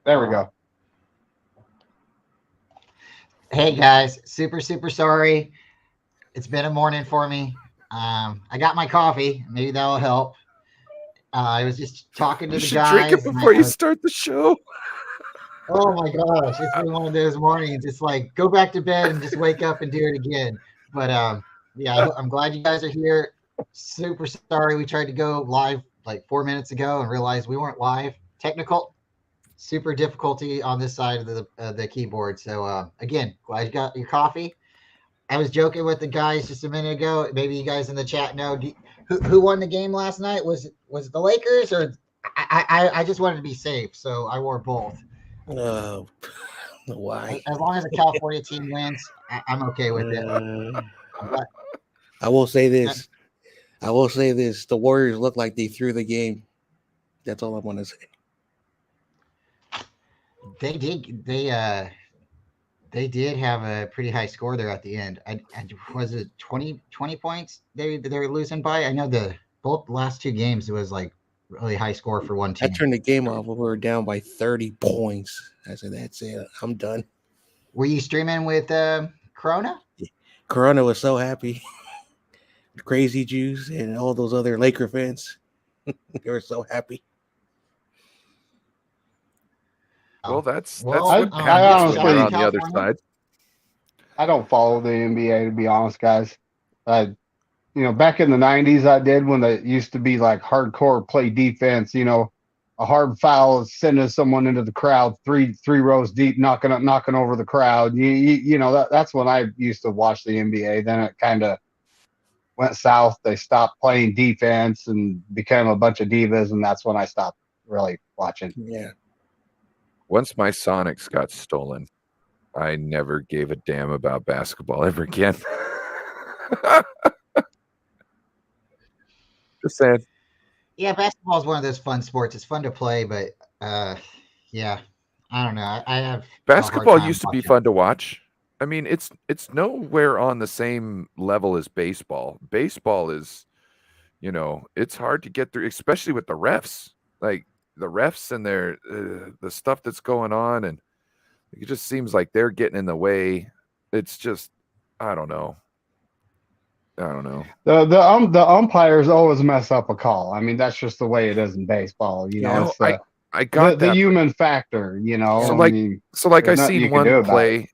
There we go. Hey guys, super sorry. It's been a morning for me. I got my coffee. Maybe that'll help. I was just talking You to the should drink it guys, and before I you was, start the show. oh my gosh, it's been one of those mornings. It's like go back to bed and just wake up and do it again. But yeah, I'm glad you guys are here. Super sorry. We tried to go live like 4 minutes ago and realized we weren't live. Technical, super difficulty on this side of the keyboard. So again, glad you got your coffee. I was joking with the guys just a minute ago. Maybe you guys in the chat know who won the game last night. Was it the Lakers or I just wanted to be safe, so I wore both. Uh, why? As long as the California team wins, I'm okay with it. Uh, I'm glad. I will say this. I will say this. The Warriors look like they threw the game. That's all I want to say. They did. They did have a pretty high score there at the end. Was it 20 points they were losing by? I know the both last two games it was like really high score for one I team. turned the game off when we were down by 30 points. I said, that's it. I'm done. Were you streaming with Corona? Corona was so happy. Crazy Jews and all those other Laker fans. They were so happy. Well, that's Well, what I happens when honestly- you're on the other California? side. I don't follow the NBA to be honest, guys. I, back in the '90s, I did when it used to be like hardcore play defense. A hard foul is sending someone into the crowd, three rows deep, knocking over the crowd. That's when I used to watch the NBA. Then it kind of went south. They stopped playing defense and became a bunch of divas, and that's when I stopped really watching. Yeah. Once my Sonics got stolen, I never gave a damn about basketball ever again. Just saying. Yeah, basketball is one of those fun sports. It's fun to play, but yeah, I don't know. I have a hard Basketball time used to be watching. fun to watch. I mean, it's nowhere on the same level as baseball. Baseball is, it's hard to get through, especially with the refs. Like the refs and their the stuff that's going on, and it just seems like they're getting in the way. It's just, I don't know. The umpires always mess up a call. I mean, that's just the way it is in baseball. Yeah. It's the I got the that. human factor. So I like, mean, I there's nothing seen you can do one about play.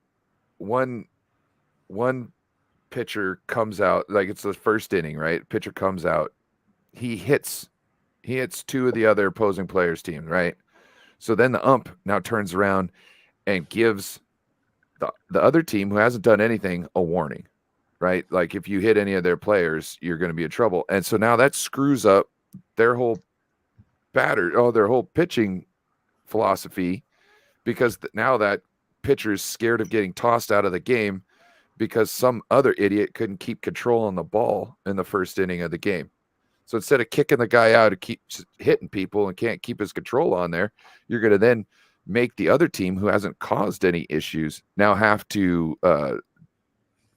One pitcher comes out, like it's the first inning, right? Pitcher comes out, he hits two of the other opposing players' team, right? So then the ump now turns around and gives the other team who hasn't done anything a warning, right? Like if you hit any of their players, you're going to be in trouble. And so now that screws up their whole their whole pitching philosophy, because now that pitcher is scared of getting tossed out of the game because some other idiot couldn't keep control on the ball in the first inning of the game. So instead of kicking the guy out who keeps hitting people and can't keep his control on there, you're going to then make the other team who hasn't caused any issues now have to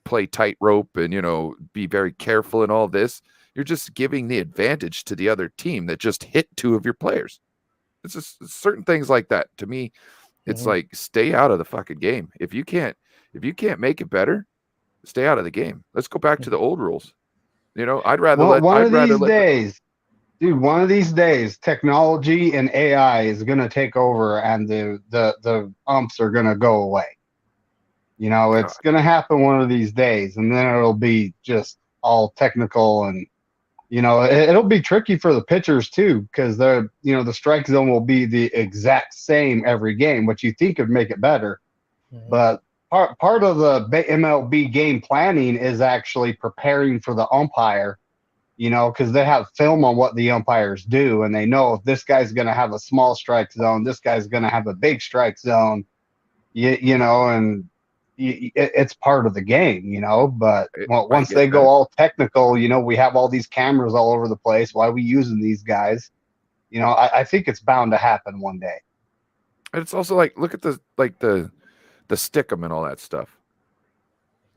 play tightrope and, be very careful in all this. You're just giving the advantage to the other team that just hit two of your players. It's just certain things like that. To me, it's like, stay out of the fucking game. If you can't make it better, stay out of the game. Let's go back to the old rules. I'd rather one of these days, dude. One of these days, technology and AI is gonna take over, and the umps are gonna go away. It's gonna happen one of these days, and then it'll be just all technical, and it'll be tricky for the pitchers too, because the strike zone will be the exact same every game, which you think would make it better, but part of the MLB game planning is actually preparing for the umpire, because they have film on what the umpires do, and they know if this guy's going to have a small strike zone, this guy's going to have a big strike zone, and it's part of the game, but once they go all technical, we have all these cameras all over the place. Why are we using these guys? I think it's bound to happen one day. And it's also like, look at the stick'em and all that stuff.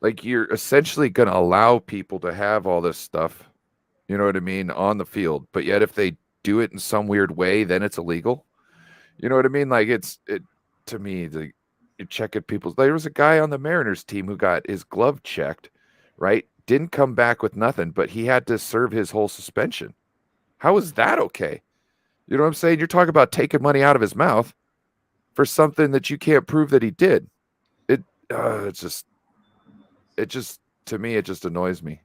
Like, you're essentially going to allow people to have all this stuff, you know what I mean, on the field. But yet if they do it in some weird way, then it's illegal. You know what I mean? Like to me, you check at people's. There was a guy on the Mariners team who got his glove checked, right? Didn't come back with nothing, but he had to serve his whole suspension. How is that okay? You know what I'm saying? You're talking about taking money out of his mouth for something that you can't prove that he did. It just to me, it just annoys me.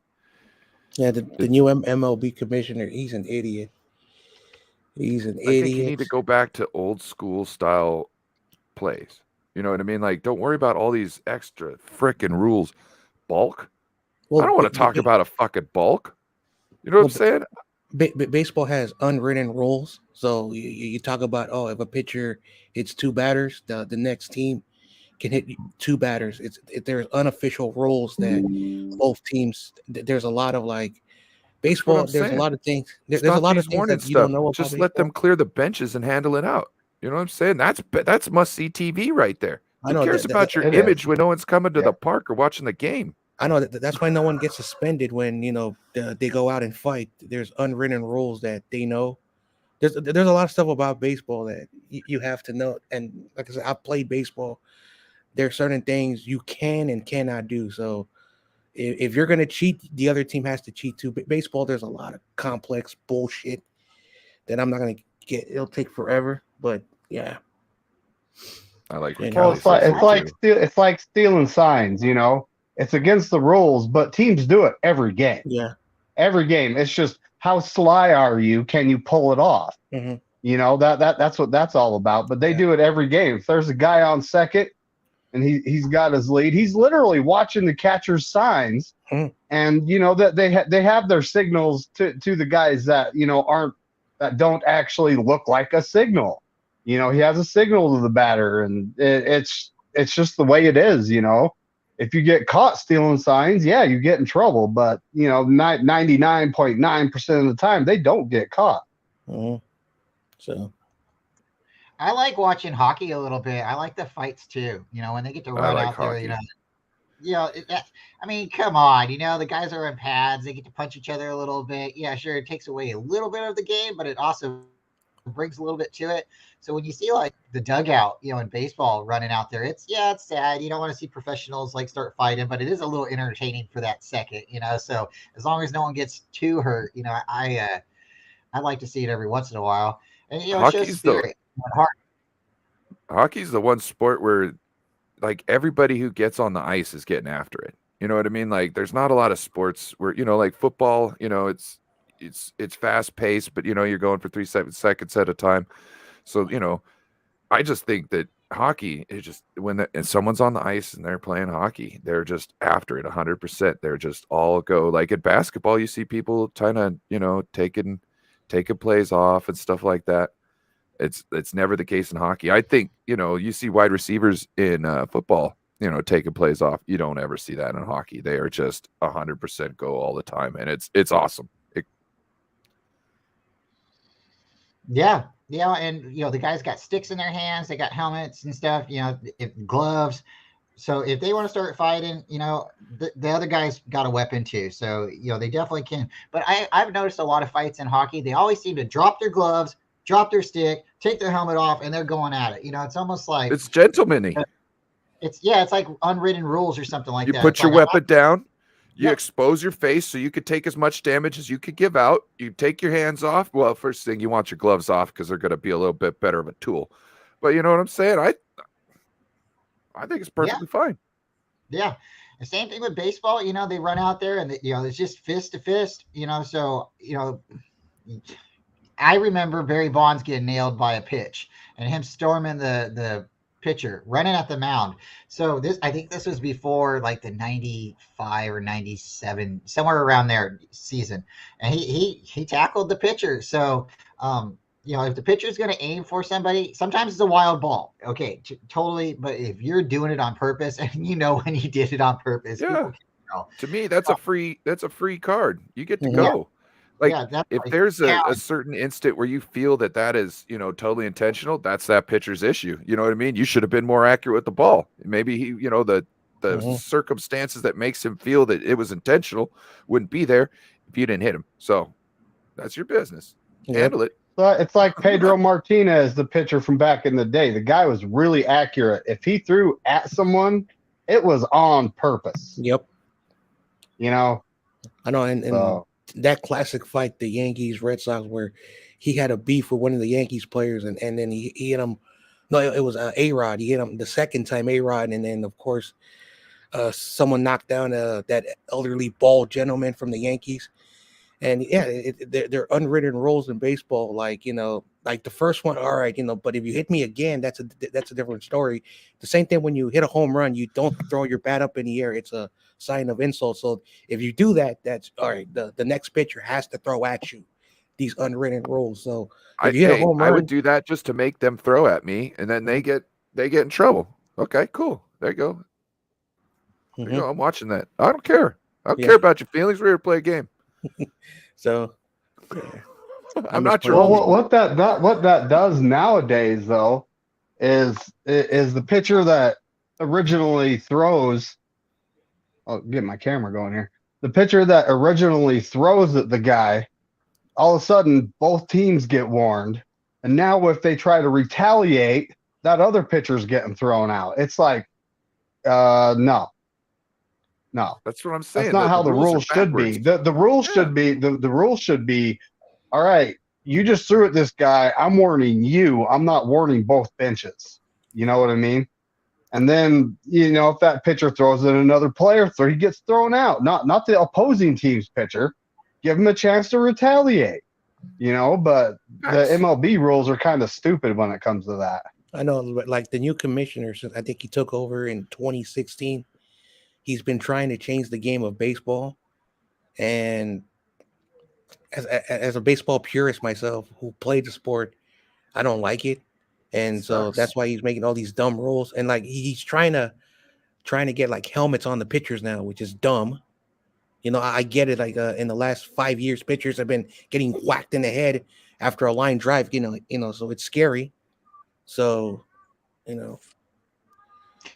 Yeah, the new MLB commissioner, he's an idiot. He's an I idiot. think you need to go back to old school style plays. You know what I mean? Like, don't worry about all these extra frickin' rules. Bulk? Well, I don't want to talk about a fucking bulk. You know what I'm saying? Baseball has unwritten rules. So you talk about, if a pitcher hits two batters, the next team can hit two batters. There's unofficial rules that both teams. There's a lot of like baseball. There's a lot of things. There's a lot of things that you don't know about. Just let them clear the benches and handle it out. You know what I'm saying? That's must see TV right there. Who cares about your image when no one's coming to the park or watching the game? I know that's why no one gets suspended when they go out and fight. There's unwritten rules that they know. There's a lot of stuff about baseball that you have to know. And like I said, I've played baseball. There are certain things you can and cannot do. So if you're going to cheat, the other team has to cheat too. But baseball, there's a lot of complex bullshit that I'm not going to get. It'll take forever. But yeah. I like it. Well, it's like stealing signs, you know. It's against the rules, but teams do it every game. Yeah. Every game. It's just how sly are you? Can you pull it off? Mm-hmm. You know, that's what that's all about. But they do it every game. If there's a guy on second and he's got his lead, he's literally watching the catcher's signs. Mm-hmm. And you know that they have their signals to the guys that, you know, that don't actually look like a signal. You know, he has a signal to the batter, and it's just the way it is, you know. If you get caught stealing signs, yeah, you get in trouble. But, you know, 99.9% of the time, they don't get caught. Mm-hmm. So I like watching hockey a little bit. I like the fights too. You know, when they get to run out there, you know, I mean, come on, you know, the guys are in pads. They get to punch each other a little bit. Yeah, sure, it takes away a little bit of the game, but it also brings a little bit to it. So when you see like the dugout, you know, in baseball running out there, it's sad. You don't want to see professionals like start fighting, but it is a little entertaining for that second, you know. So as long as no one gets too hurt, you know, I like to see it every once in a while. And you know, it shows spirit and heart. Hockey's the one sport where like everybody who gets on the ice is getting after it. You know what I mean? Like there's not a lot of sports where, you know, like football, you know, it's fast paced, but you know, you're going for 3 seconds at a time. So, you know, I just think that hockey is just when someone's on the ice and they're playing hockey, they're just after it 100%. They're just all go. Like at basketball, you see people kind of, you know, taking plays off and stuff like that. It's never the case in hockey. I think, you know, you see wide receivers in football, you know, taking plays off. You don't ever see that in hockey. They are just 100% go all the time, and it's awesome. Yeah, and you know the guys got sticks in their hands, they got helmets and stuff, you know, gloves. So if they want to start fighting, you know, the other guy's got a weapon too. So you know they definitely can. But I've noticed a lot of fights in hockey. They always seem to drop their gloves, drop their stick, take their helmet off, and they're going at it. You know, it's almost like it's gentlemanly. It's like unwritten rules or something like that. You put your weapon down. You expose your face so you could take as much damage as you could give out. You take your hands off. Well, first thing, you want your gloves off because they're going to be a little bit better of a tool. But you know what I'm saying? I think it's perfectly fine. Yeah. The same thing with baseball. You know, they run out there and, you know, it's just fist to fist, you know. So, you know, I remember Barry Bonds getting nailed by a pitch and him storming the pitcher running at the mound. So I think this was before like the 95 or 97, somewhere around there season. And he tackled the pitcher. So, you know, if the pitcher is going to aim for somebody, sometimes it's a wild ball. Okay, totally. But if you're doing it on purpose and you know when he did it on purpose, to me, that's a free card. You get to go. Like if there's a certain instant where you feel that is, you know, totally intentional, that's that pitcher's issue. You know what I mean? You should have been more accurate with the ball. Maybe he, you know, the circumstances that makes him feel that it was intentional wouldn't be there if you didn't hit him. So that's your business. Handle it. It's like Pedro Martinez, the pitcher from back in the day. The guy was really accurate. If he threw at someone, it was on purpose. Yep. You know, I know, and so that classic fight, the Yankees Red Sox, where he had a beef with one of the Yankees players, and then he hit him. No, it was A-Rod. He hit him the second time, A-Rod, and then of course, someone knocked down that elderly bald gentleman from the Yankees. And yeah, they're unwritten rules in baseball. Like, you know, like the first one, all right, you know, but if you hit me again, that's a different story. The same thing when you hit a home run, you don't throw your bat up in the air. It's a sign of insult. So if you do that, that's all right. The next pitcher has to throw at you. These unwritten rules. So if you hit a home run, I would do that just to make them throw at me, and then they get in trouble. Okay, cool. There you go. There you go. I'm watching that. I don't care. I don't care about your feelings. We're here to play a game. So I'm not your well, what that does nowadays though is the pitcher that originally throws. I'll get my camera going here. The pitcher that originally throws at the guy, all of a sudden both teams get warned, and now if they try to retaliate, that other pitcher's getting thrown out. It's like, no. That's what I'm saying. That's not how the rules should be. The rules should be the rules should be, all right, you just threw at this guy. I'm warning you. I'm not warning both benches. You know what I mean? And then, you know, if that pitcher throws at another player, he gets thrown out. Not the opposing team's pitcher. Give him a chance to retaliate. You know, but the MLB rules are kind of stupid when it comes to that. I know, but like the new commissioner, since I think he took over in 2016. He's been trying to change the game of baseball, and as a baseball purist myself, who played the sport, I don't like it, and so that's why he's making all these dumb rules. And like he's trying to get like helmets on the pitchers now, which is dumb. You know, I get it. Like in the last 5 years, pitchers have been getting whacked in the head after a line drive. You know, so it's scary. So, you know.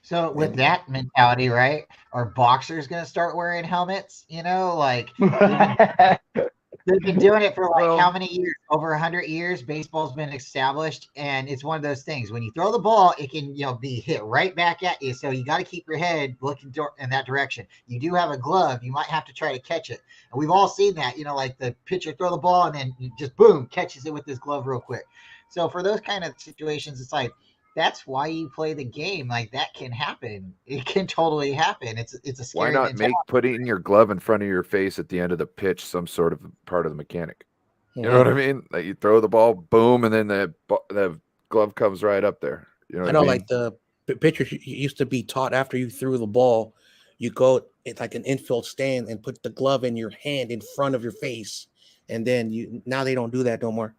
So with that mentality, right? Are boxers going to start wearing helmets? You know, like they've been doing it for like how many years? Over 100 years. Baseball's been established, and it's one of those things. When you throw the ball, it can be hit right back at you. So you got to keep your head looking in that direction. You do have a glove. You might have to try to catch it, and we've all seen that. You know, like the pitcher throw the ball and then you just boom catches it with his glove real quick. So for those kind of situations, it's like, that's why you play the game. Like that can happen. It can totally happen. It's a scary. Why not make putting your glove in front of your face at the end of the pitch some sort of part of the mechanic? You know what I mean? Like you throw the ball, boom, and then the glove comes right up there. You know, I know, like the pitchers used to be taught after you threw the ball, you go it's like an infield stand and put the glove in your hand in front of your face, and then now they don't do that no more.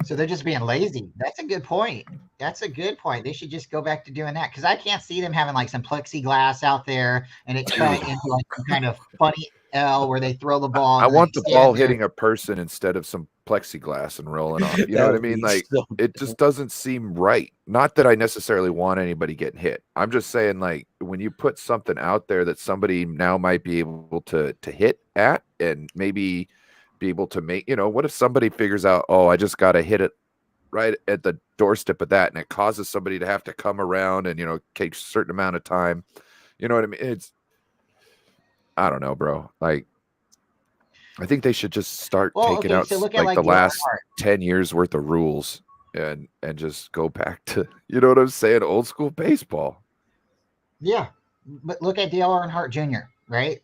So they're just being lazy. That's a good point. They should just go back to doing that, because I can't see them having like some plexiglass out there and it cut into like some kind of funny L where they throw the ball. I want the ball hitting a person instead of some plexiglass and rolling off. You know what I mean? Like it just doesn't seem right. Not that I necessarily want anybody getting hit. I'm just saying, like, when you put something out there that somebody now might be able to hit at and maybe be able to make, what if somebody figures out, oh, I just got to hit it right at the doorstep of that, and it causes somebody to have to come around and, take a certain amount of time. You know what I mean? I don't know, bro. Like, I think they should just start taking out like the last 10 years worth of rules and just go back to, you know what I'm saying? Old school baseball. Yeah. But look at Dale Earnhardt Jr., right?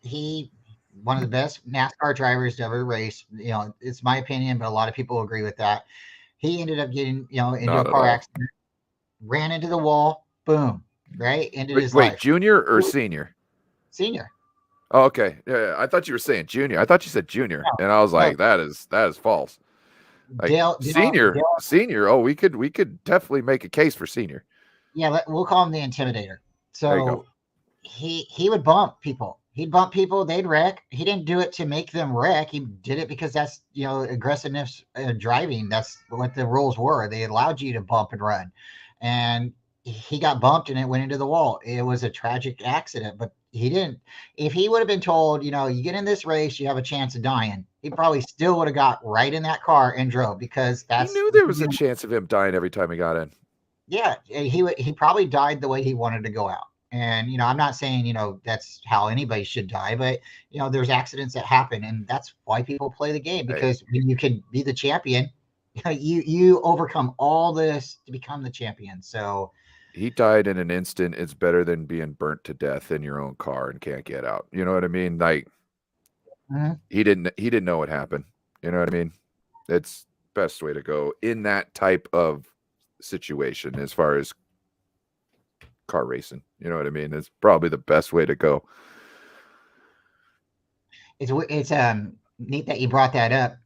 One of the best NASCAR drivers to ever race. It's my opinion, but a lot of people agree with that. He ended up getting, into a car accident, ran into the wall, boom, right? Ended his life. Wait, junior or senior? Senior. Oh, okay. Yeah, I thought you were saying junior. I thought you said junior, and I was like, that is false. Like, senior. Oh, we could definitely make a case for senior. Yeah, we'll call him the Intimidator. So he would bump people. He'd bump people, they'd wreck. He didn't do it to make them wreck. He did it because that's, aggressiveness driving. That's what the rules were. They allowed you to bump and run. And he got bumped and it went into the wall. It was a tragic accident, but he didn't. If he would have been told, you get in this race, you have a chance of dying, he probably still would have got right in that car and drove, because He that's knew there was a chance of him dying every time he got in. yeah, he probably died the way he wanted to go out. And I'm not saying that's how anybody should die, but there's accidents that happen, and that's why people play the game, because when you can be the champion, you overcome all this to become the champion. So he died in an instant. It's better than being burnt to death in your own car and can't get out. You know what I mean? Like he didn't know what happened. You know what I mean? It's best way to go in that type of situation as far as car racing. You know what I mean? It's probably the best way to go. It's neat that you brought that up.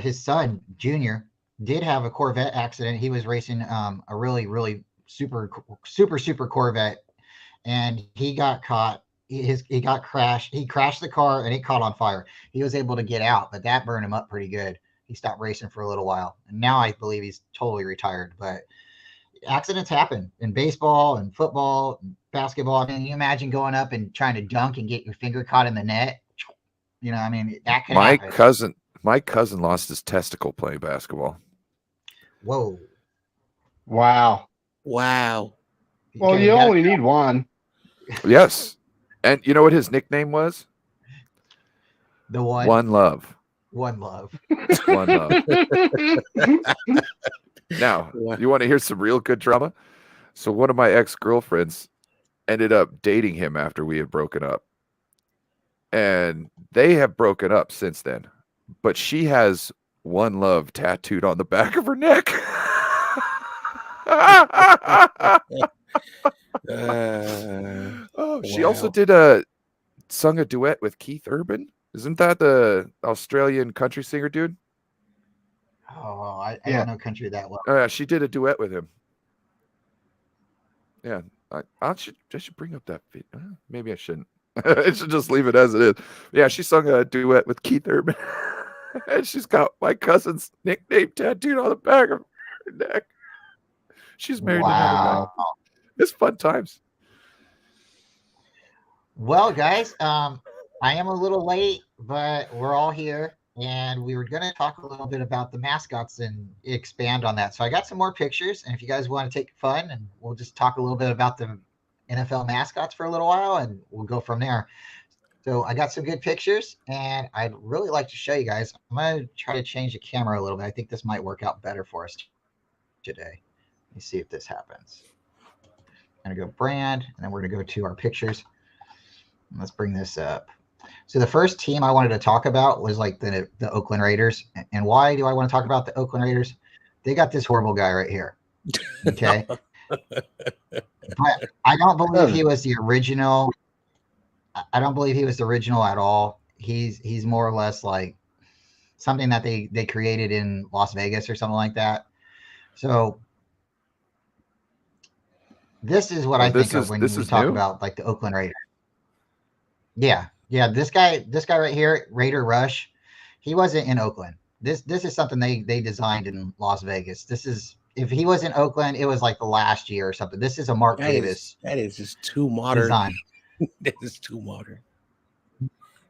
His son Junior did have a Corvette accident. He was racing a really super Corvette, and he got caught. He got crashed. He crashed the car and it caught on fire. He was able to get out, but that burned him up pretty good. He stopped racing for a little while, and now I believe he's totally retired. But accidents happen in baseball and football and basketball. I mean, you imagine going up and trying to dunk and get your finger caught in the net. I mean, that could happen. My cousin lost his testicle playing basketball. Whoa. Wow. Wow. Well, you only need one. Yes. And you know what his nickname was? The one. One Love. One Love. One Love. Now, you want to hear some real good drama? So one of my ex-girlfriends ended up dating him after we had broken up. And they have broken up since then. But she has One Love tattooed on the back of her neck. She also sung a duet with Keith Urban. Isn't that the Australian country singer dude? Oh, I don't know country that well. She did a duet with him. Yeah, I should bring up that video. Maybe I shouldn't. I should just leave it as it is. Yeah, she sung a duet with Keith Urban. And she's got my cousin's nickname tattooed on the back of her neck. She's married to another guy. It's fun times. Well, guys, I am a little late, but we're all here, and we were going to talk a little bit about the mascots and expand on that. So I got some more pictures, and if you guys want to take fun, and we'll just talk a little bit about the NFL mascots for a little while, and we'll go from there. So I got some good pictures, and I'd really like to show you guys. I'm going to try to change the camera a little bit. I think this might work out better for us today. Let me see if this happens. I'm going to go brand, and then we're going to go to our pictures. Let's bring this up. So the first team I wanted to talk about was like the Oakland Raiders. And why do I want to talk about the Oakland Raiders? They got this horrible guy right here. Okay. But I don't believe he was the original. I don't believe he was the original at all. He's more or less like something that they created in Las Vegas or something like that. So this is what I think of when we talk about like the Oakland Raiders. Yeah. This guy right here, Raider Rush, he wasn't in Oakland. This is something they designed in Las Vegas. If he was in Oakland, it was like the last year or something. This is a Mark Davis. That is just too modern. Design. That is too modern.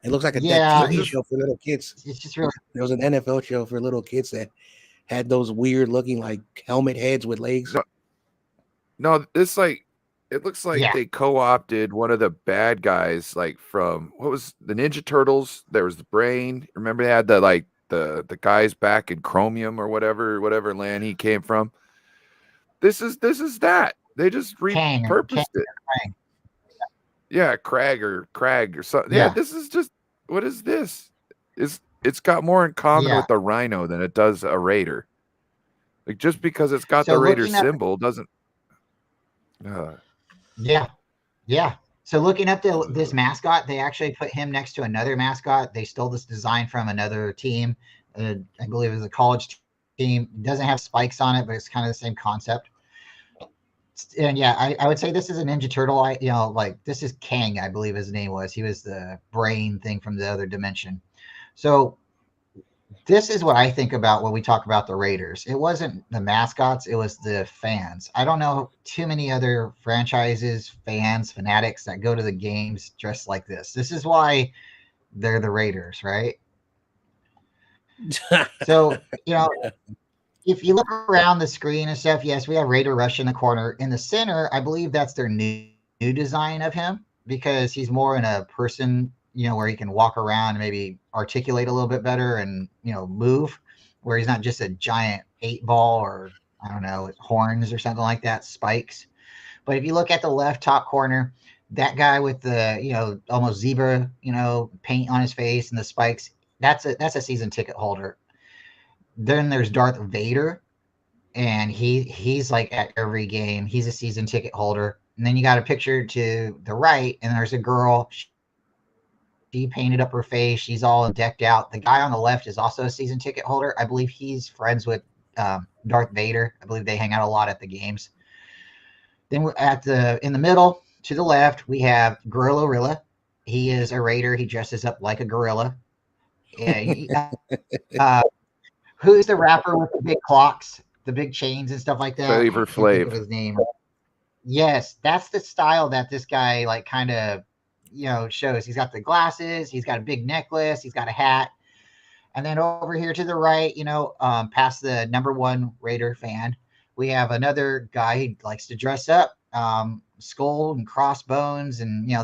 It looks like a TV show for little kids. It's just really. There was an NFL show for little kids that had those weird looking like helmet heads with legs. No, it's like it looks like they co-opted one of the bad guys, like from what was the Ninja Turtles. There was the Brain. Remember they had the guys back in Chromium or whatever land he came from. This is that. They just repurposed it. Yeah, Crag or something. Yeah, this is just what is this? It's got more in common with the Rhino than it does a Raider. Like just because it's got the Raider symbol doesn't. Yeah. So looking up this mascot, they actually put him next to another mascot. They stole this design from another team. I believe it was a college team. It doesn't have spikes on it, but it's kind of the same concept. And I would say this is a Ninja Turtle. Like this is Kang, I believe his name was. He was the brain thing from the other dimension. So this is what I think about when we talk about the Raiders. It wasn't the mascots, it was the fans. I don't know too many other franchises, fans, fanatics that go to the games dressed like this. This is why they're the Raiders, right? So, if you look around the screen and stuff, yes, we have Raider Rush in the corner. In the center, I believe that's their new design of him because he's more in a person, where he can walk around and maybe articulate a little bit better and, move, where he's not just a giant 8-ball or, I don't know, horns or something like that, spikes. But if you look at the left top corner, that guy with the, almost zebra, paint on his face and the spikes, that's a season ticket holder. Then there's Darth Vader, and he's like at every game. He's a season ticket holder. And then you got a picture to the right, and there's a girl. She painted up her face. She's all decked out. The guy on the left is also a season ticket holder. I believe he's friends with Darth Vader. I believe they hang out a lot at the games. Then in the middle to the left, we have Gorilla Rilla. He is a Raider. He dresses up like a gorilla. Who's the rapper with the big clocks, the big chains and stuff like that? Flavor Flav. His name. Yes, that's the style that this guy kind of, shows. He's got the glasses, he's got a big necklace, he's got a hat. And then over here to the right, past the number one Raider fan, we have another guy who likes to dress up, skull and crossbones, and I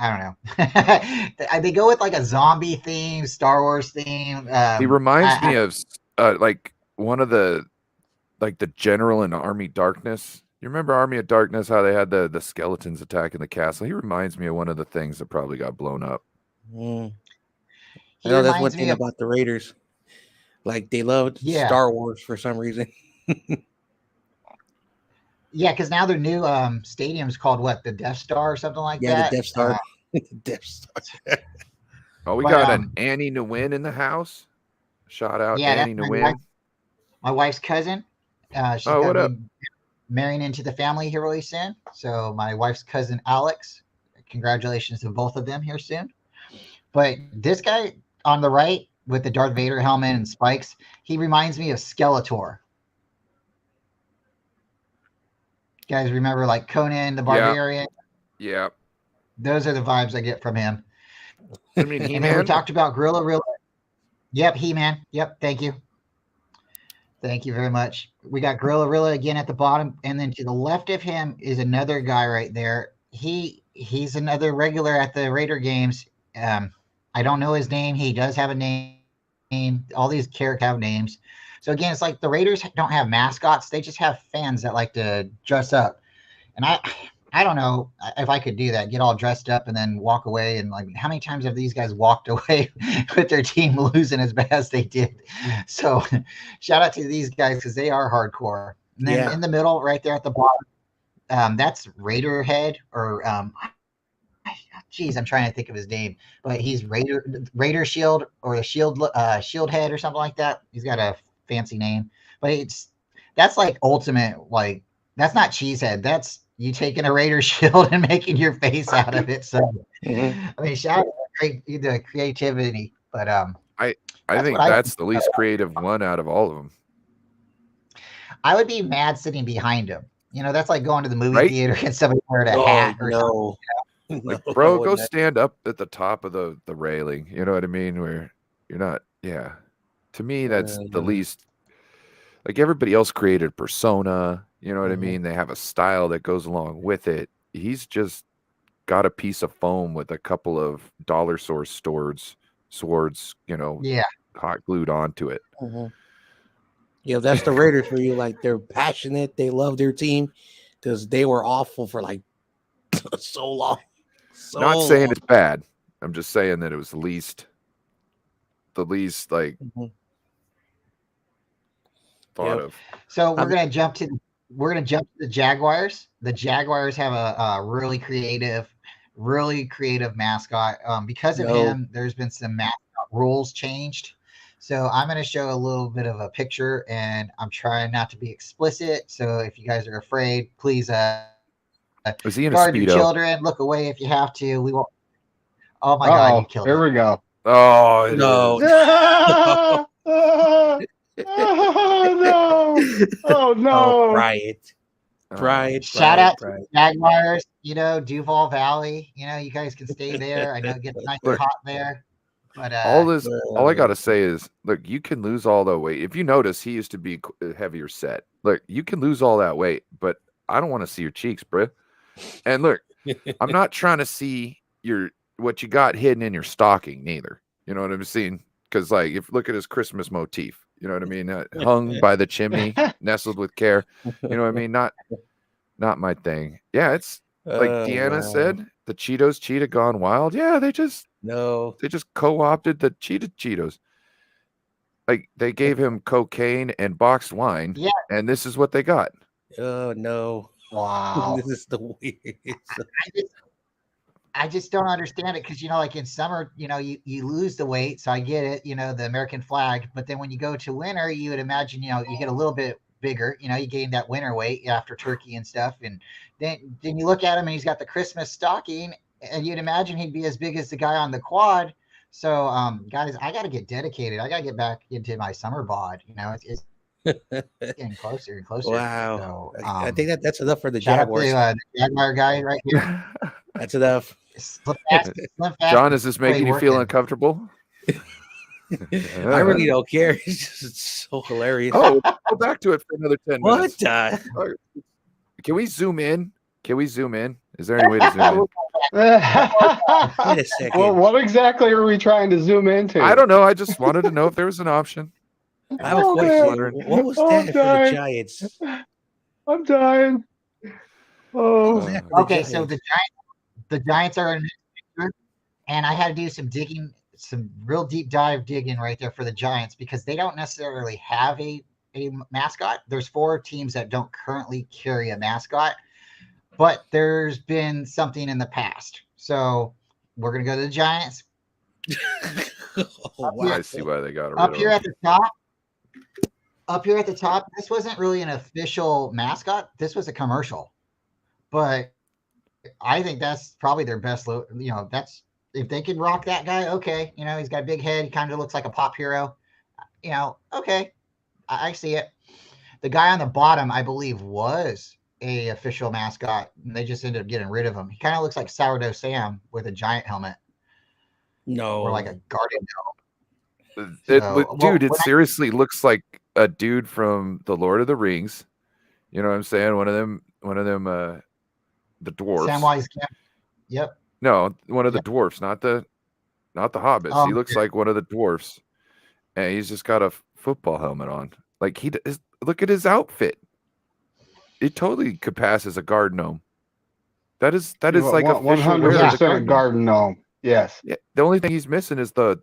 don't know. They go with like a zombie theme, Star Wars theme. He reminds me of like one of the general in Army Darkness. You remember Army of Darkness? How they had the skeletons attacking the castle. He reminds me of one of the things that probably got blown up. I know that's one thing about the Raiders. Like they loved Star Wars for some reason. Yeah, because now their new stadium's called what? The Death Star or something like that? Yeah, the Death Star. Death Star. Oh, we got an Annie Nguyen in the house. Shout out Annie Nguyen. My wife's cousin. She's what up? Marrying into the family here really soon. So my wife's cousin, Alex. Congratulations to both of them here soon. But this guy on the right with the Darth Vader helmet and spikes, he reminds me of Skeletor. You guys remember like Conan the Barbarian? Yeah. Those are the vibes I get from him. I mean, He-Man? And then we talked about Gorilla Rilla. Yep, He-Man. Yep, thank you. Thank you very much. We got Gorilla Rilla again at the bottom, and then to the left of him is another guy right there. He's another regular at the Raider games. I don't know his name. He does have a name. All these characters have names. So again, it's like the Raiders don't have mascots. They just have fans that like to dress up. And I don't know if I could do that, get all dressed up and then walk away. And like, how many times have these guys walked away with their team losing as bad as they did? So shout out to these guys because they are hardcore. And then in the middle, right there at the bottom, that's Raider Head or geez, I'm trying to think of his name, but he's Raider Shield or the Shield Head or something like that. He's got a fancy name, but that's like ultimate, like that's not Cheesehead. That's you taking a Raider shield and making your face out of it. So I mean, shout out to the creativity, but I think that's the least creative one out of all of them. I would be mad sitting behind him. That's like going to the movie theater and somebody wearing a hat or something. Like, bro, go stand up at the top of the railing. You know what I mean? Where you're not. Yeah. To me, that's the least. Like everybody else created persona. You know what I mean? They have a style that goes along with it. He's just got a piece of foam with a couple of dollar store swords, hot glued onto it. Yeah, that's the Raiders for you. Like they're passionate. They love their team because they were awful for like so long. Not saying it's bad. I'm just saying that it was the least like thought of. So we're gonna jump to the Jaguars. The Jaguars have a really creative mascot. Because of him, there's been some mascot rules changed. So I'm going to show a little bit of a picture, and I'm trying not to be explicit. So if you guys are afraid, please is he in guard a your Speedo? Children. Look away if you have to. We won't. Oh my God! You killed Here it. we go. Oh no! No! Oh no! Riot! Shout out to the Jaguars. Duval Valley. You guys can stay there. I know it gets nice and hot there. But all I gotta say is, look, you can lose all the weight. If you notice, he used to be heavier set. Look, you can lose all that weight, but I don't want to see your cheeks, bro. And look, I'm not trying to see what you got hidden in your stocking, neither. You know what I'm saying? Because like, if look at his Christmas motif, you know what I mean? Hung by the chimney, nestled with care. You know what I mean? Not my thing. Yeah, it's like Deanna said, the Cheetos cheetah gone wild. Yeah, they just co-opted the Cheetos. Like they gave him cocaine and boxed wine, and this is what they got. Oh no! Wow, This is the weirdest. I just don't understand it because like in summer, you lose the weight, so I get it, the American flag. But then when you go to winter, you would imagine, you get a little bit bigger, you gain that winter weight after turkey and stuff, and then you look at him and he's got the Christmas stocking, and you'd imagine he'd be as big as the guy on the quad. So, guys, I got to get dedicated. I got to get back into my summer bod. It's getting closer and closer. Wow. So, I think that's enough for the shout out Jaguars. to the Jaguar guy right here. That's enough. Slim fast, John, is this making you feel uncomfortable? I really don't care. It's so hilarious. Oh, go back to it for another 10 minutes. What? Can we zoom in? Is there any way to zoom in? Wait a second. Well, what exactly are we trying to zoom into? I don't know. I just wanted to know if there was an option. I have a question. What was that for the Giants? I'm dying. Oh, okay. So the Giants are in picture, and I had to do some digging, some real deep dive digging right there for the Giants because they don't necessarily have a mascot. There's 4 teams that don't currently carry a mascot, but there's been something in the past. So we're gonna go to the Giants. Wow. I see why they got up here at the top. Up here at the top, this wasn't really an official mascot. This was a commercial, but I think that's probably their best. That's if they could rock that guy. Okay, he's got a big head. He kind of looks like a pop hero. Okay, I see it. The guy on the bottom, I believe, was a official mascot, and they just ended up getting rid of him. He kind of looks like Sourdough Sam with a giant helmet. No, or like a garden gnome. It seriously looks like a dude from the Lord of the Rings. You know what I'm saying? One of them, the dwarfs. Samwise Gamgee. Yep. No, one of the dwarfs, not the hobbits. He looks like one of the dwarfs, and he's just got a football helmet on. Like look at his outfit. It totally could pass as a garden gnome. That is like a 100% garden gnome. Yes. Yeah. The only thing he's missing is the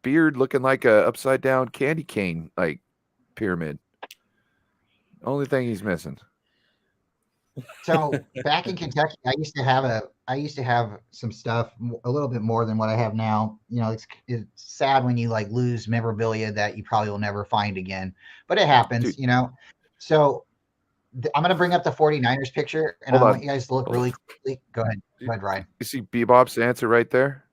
beard looking like a upside down candy cane like pyramid. Only thing he's missing. So back in Kentucky, I used to have some stuff a little bit more than what I have now. It's sad when you lose memorabilia that you probably will never find again, but it happens. Dude. So I'm going to bring up the 49ers picture, and I want you guys to look really quickly. Go ahead, Ryan. You see Bebop's answer right there?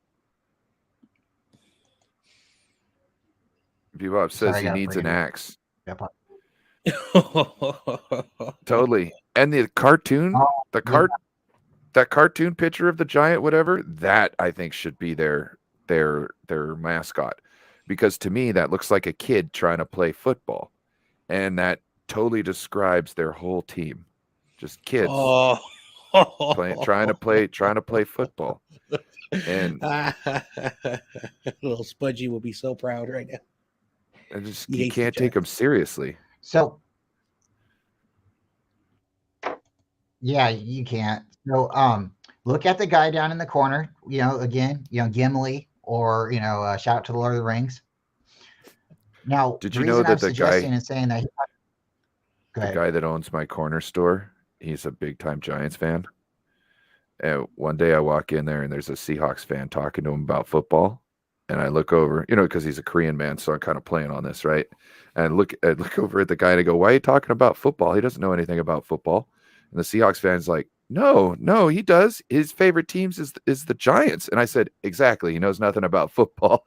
Bebop says he needs an axe. Yep. Totally. And the cartoon, that cartoon picture of the giant, whatever, that I think should be their mascot. Because to me, that looks like a kid trying to play football. And that totally describes their whole team. Just kids trying to play football. And little Spudgy will be so proud right now. And you can't take them seriously. So yeah, you can't. So look at the guy down in the corner, again, Gimli, or shout out to the Lord of the Rings. Now, did you know that the guy and saying that the guy that owns my corner store, he's a big time Giants fan. And one day I walk in there and there's a Seahawks fan talking to him about football. And I look over, because he's a Korean man, so I'm kind of playing on this, right? And I look over at the guy and I go, "Why are you talking about football? He doesn't know anything about football." And the Seahawks fan's like, No, he does. His favorite teams is the Giants. And I said, exactly. He knows nothing about football.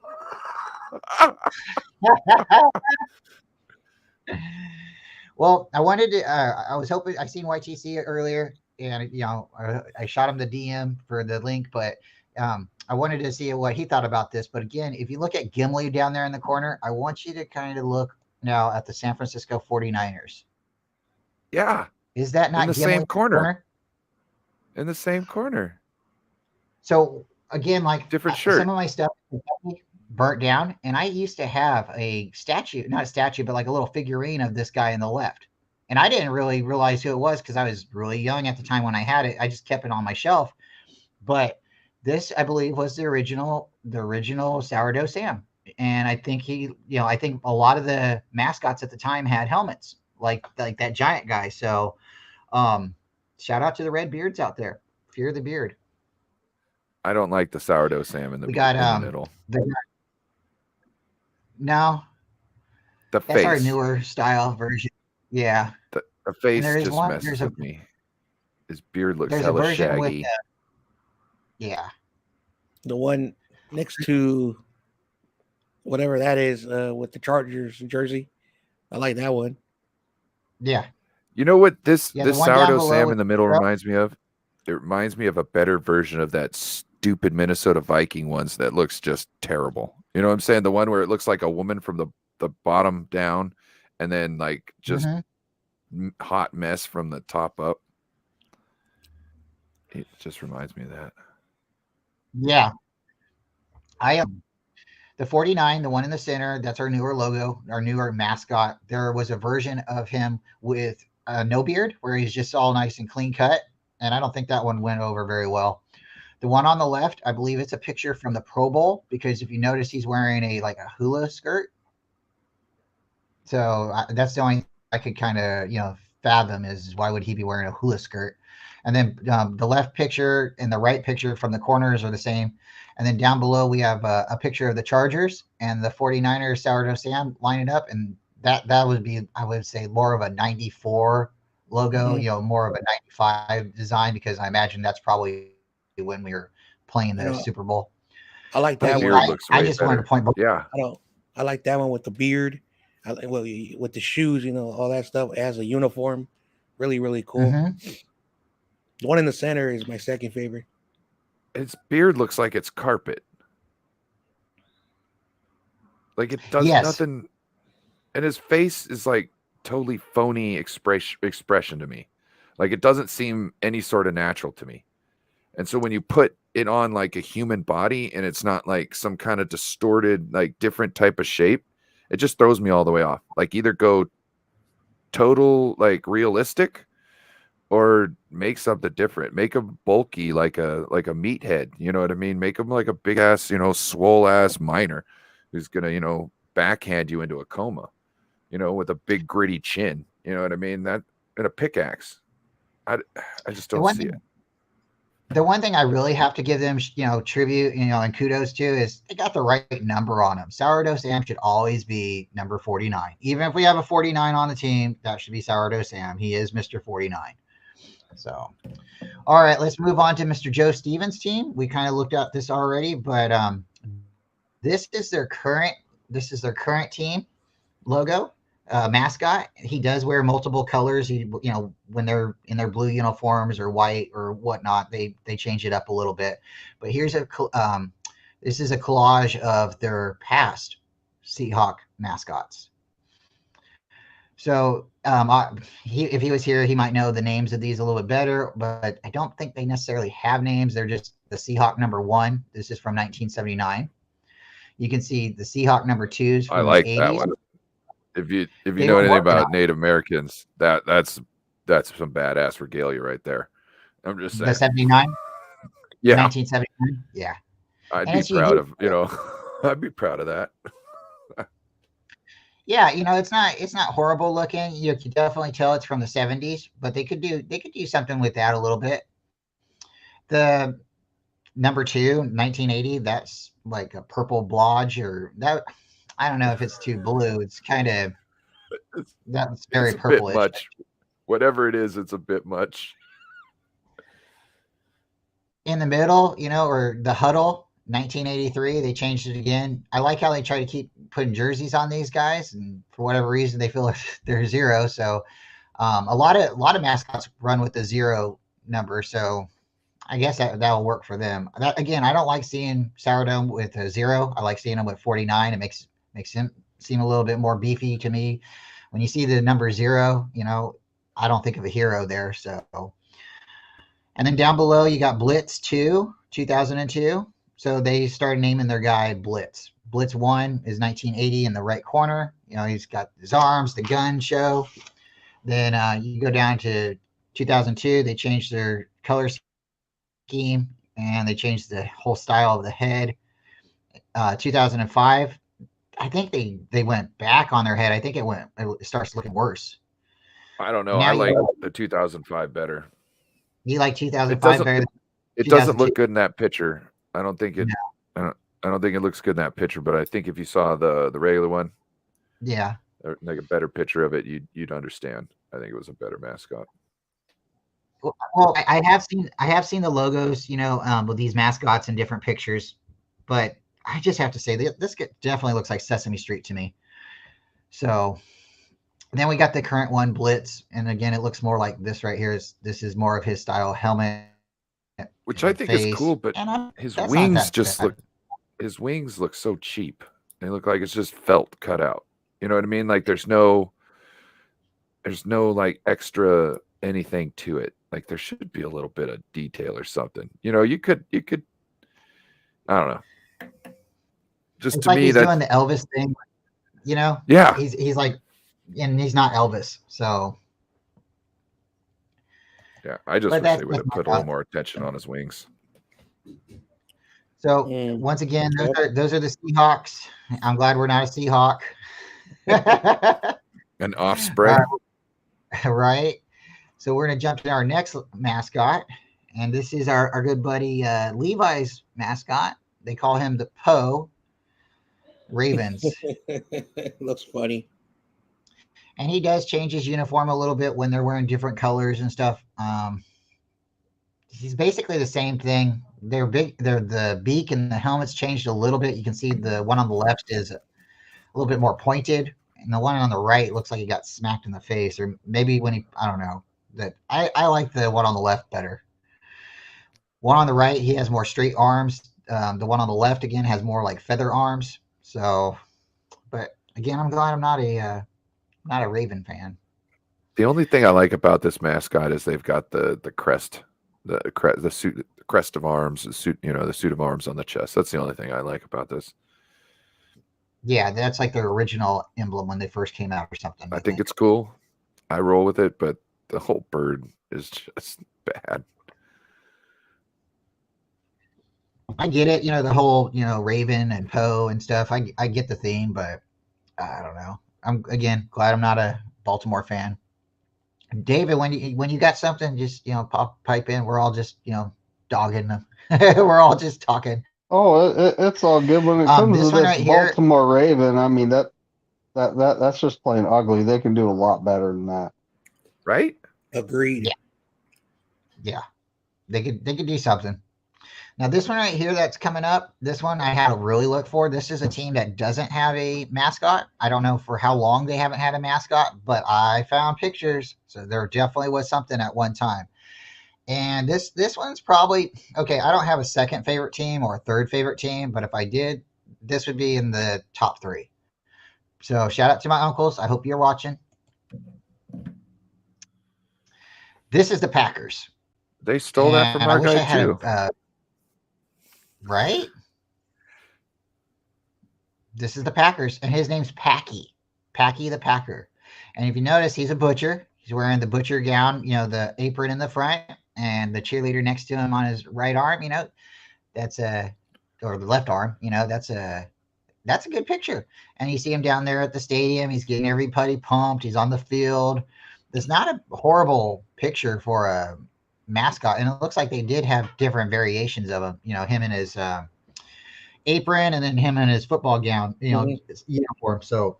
Well, I wanted to. I was hoping. I seen YTC earlier, and I shot him the DM for the link, but I wanted to see what he thought about this. But again, if you look at Gimli down there in the corner, I want you to kind of look now at the San Francisco 49ers. Yeah. Is that not In the Gimli same corner? In the same corner. So again, like different shirt. Some of my stuff burnt down, and I used to have a statue, not a statue, but like a little figurine of this guy in the left. And I didn't really realize who it was because I was really young at the time when I had it. I just kept it on my shelf. But this, I believe, was the original Sourdough Sam. And I think I think a lot of the mascots at the time had helmets like that giant guy. So shout out to the red beards out there. Fear the beard. I don't like the Sourdough Sam in the middle. No. The That's face. our newer style version. Yeah. The face just messes with me. His beard looks hella shaggy. Yeah. The one next to whatever that is with the Chargers jersey. I like that one. Yeah. You know what this Yeah, Sourdough Sam in the middle reminds me of? It reminds me of a better version of that stupid Minnesota Viking ones that looks just terrible. You know what I'm saying? The one where it looks like a woman from the bottom down and then like just hot mess from the top up. It just reminds me of that. Yeah. I am the 49, the one in the center. That's our newer logo, our newer mascot. There was a version of him with no beard where he's just all nice and clean cut. And I don't think that one went over very well. The one on the left, I believe it's a picture from the Pro Bowl because if you notice, he's wearing a hula skirt. So that's the only thing I could kind of fathom is why would he be wearing a hula skirt? And then the left picture and the right picture from the corners are the same. And then down below we have a picture of the Chargers and the 49ers Sourdough Sam lining up, and that would be, I would say, more of a 94 logo, more of a 95 design because I imagine that's probably when we were playing the Super Bowl. I like that one. I just wanted to point. Yeah, I like that one with the beard. With the shoes, all that stuff as a uniform, really, really cool. The one in the center is my second favorite. His beard looks like it's carpet. Like it does nothing, and his face is like totally phony expression to me. Like it doesn't seem any sort of natural to me. And so when you put it on like a human body and it's not like some kind of distorted, like different type of shape, it just throws me all the way off. Like either go total like realistic or make something different. Make him bulky like a meathead. You know what I mean? Make him like a big ass, swole ass miner who's gonna, backhand you into a coma, with a big gritty chin. You know what I mean? That and a pickaxe. I just don't see it. The one thing I really have to give them, tribute, and kudos to is they got the right number on them. Sourdough Sam should always be number 49. Even if we have a 49 on the team, that should be Sourdough Sam. He is Mr. 49. So, all right, let's move on to Mr. Joe Stevens' team. We kind of looked at this already, but this is their current team logo. Mascot. He does wear multiple colors. When they're in their blue uniforms or white or whatnot, they change it up a little bit. But here's this is a collage of their past Seahawk mascots. So if he was here, he might know the names of these a little bit better, but I don't think they necessarily have names. They're just the Seahawk number 1. This is from 1979. You can see the Seahawk number 2s from the 80s. That one. If you know anything about Native Americans, that's some badass regalia right there. I'm just saying. The 79? Yeah. 1979? Yeah. I'd be proud of, I'd be proud of that. Yeah, it's not horrible looking. You can definitely tell it's from the 70s, but they could do something with that a little bit. The number 2, 1980, that's like a purple blodge or that. I don't know if it's too blue. It's kind of that's very purplish. Much. Whatever it is, it's a bit much. In the middle, or the huddle, 1983, they changed it again. I like how they try to keep putting jerseys on these guys, and for whatever reason, they feel like they're 0. So, a lot of mascots run with the 0 number. So, I guess that'll work for them. That again, I don't like seeing Sourdough with a 0. I like seeing him with 49. It makes him seem a little bit more beefy to me. When you see the number 0, I don't think of a hero there. So, and then down below you got Blitz 2, 2002. So they started naming their guy Blitz. Blitz 1 is 1980 in the right corner. He's got his arms, the gun show. Then you go down to 2002. They changed their color scheme and they changed the whole style of the head. 2005, I think they went back on their head. I think it starts looking worse. I don't know. Now I like the 2005 better. You like 2005 better? It doesn't look good in that picture. I don't think it. No. I don't think it looks good in that picture. But I think if you saw the regular one, yeah, or like a better picture of it, you'd understand. I think it was a better mascot. Well, I have seen the logos, with these mascots in different pictures, but I just have to say this definitely looks like Sesame Street to me. So then we got the current one, Blitz, and again, it looks more like this right here. This is more of his style helmet, which I think is cool, but his wings his wings look so cheap. They look like it's just felt cut out. You know what I mean? Like there's no like extra anything to it. Like there should be a little bit of detail or something. You could I don't know. Just it's to like me he's that doing the Elvis thing, Yeah. He's like, and he's not Elvis, so yeah. I just wish they would have put a little more attention on his wings. So once again, those are the Seahawks. I'm glad we're not a Seahawk. An offspring. Right. So we're going to jump to our next mascot. And this is our good buddy Levi's mascot. They call him the Poe Ravens. Looks funny. And he does change his uniform a little bit when they're wearing different colors and stuff. He's basically the same thing. They're the beak and the helmet's changed a little bit. You can see the one on the left is a little bit more pointed, and the one on the right looks like he got smacked in the face, or maybe I don't know. That I like the one on the left better. One on the right, he has more straight arms. The one on the left again has more like feather arms. So, but again, I'm glad I'm not a Raven fan. The only thing I like about this mascot is they've got the crest, the suit, the crest of arms, the suit, the suit of arms on the chest. That's the only thing I like about this. Yeah, that's like their original emblem when they first came out or something. I think it's cool. I roll with it, but the whole bird is just bad. I get it, the whole, Raven and Poe and stuff. I get the theme, but I don't know. I'm again glad I'm not a Baltimore fan. David, when you got something, just pipe in. We're all just dogging them. We're all just talking. Oh, it's all good when it comes to this right Baltimore Raven. I mean that's just plain ugly. They can do a lot better than that, right? Agreed. Yeah, they could do something. Now this one right here that's coming up, this one I had to really look for. This is a team that doesn't have a mascot. I don't know for how long they haven't had a mascot, but I found pictures, so there definitely was something at one time. And this one's probably okay. I don't have a second favorite team or a third favorite team, but if I did, this would be in the top 3. So shout out to my uncles. I hope you're watching. This is the Packers. They stole that from our guy too. Right? This is the Packers, and his name's Packy the Packer. And if you notice, he's a butcher. He's wearing the butcher gown, the apron in the front, and the cheerleader next to him on his right arm, that's or the left arm, that's a good picture. And you see him down there at the stadium. He's getting everybody pumped. He's on the field. It's not a horrible picture for a mascot, and it looks like they did have different variations of him. Him in his apron, and then him in his football gown, his uniform. So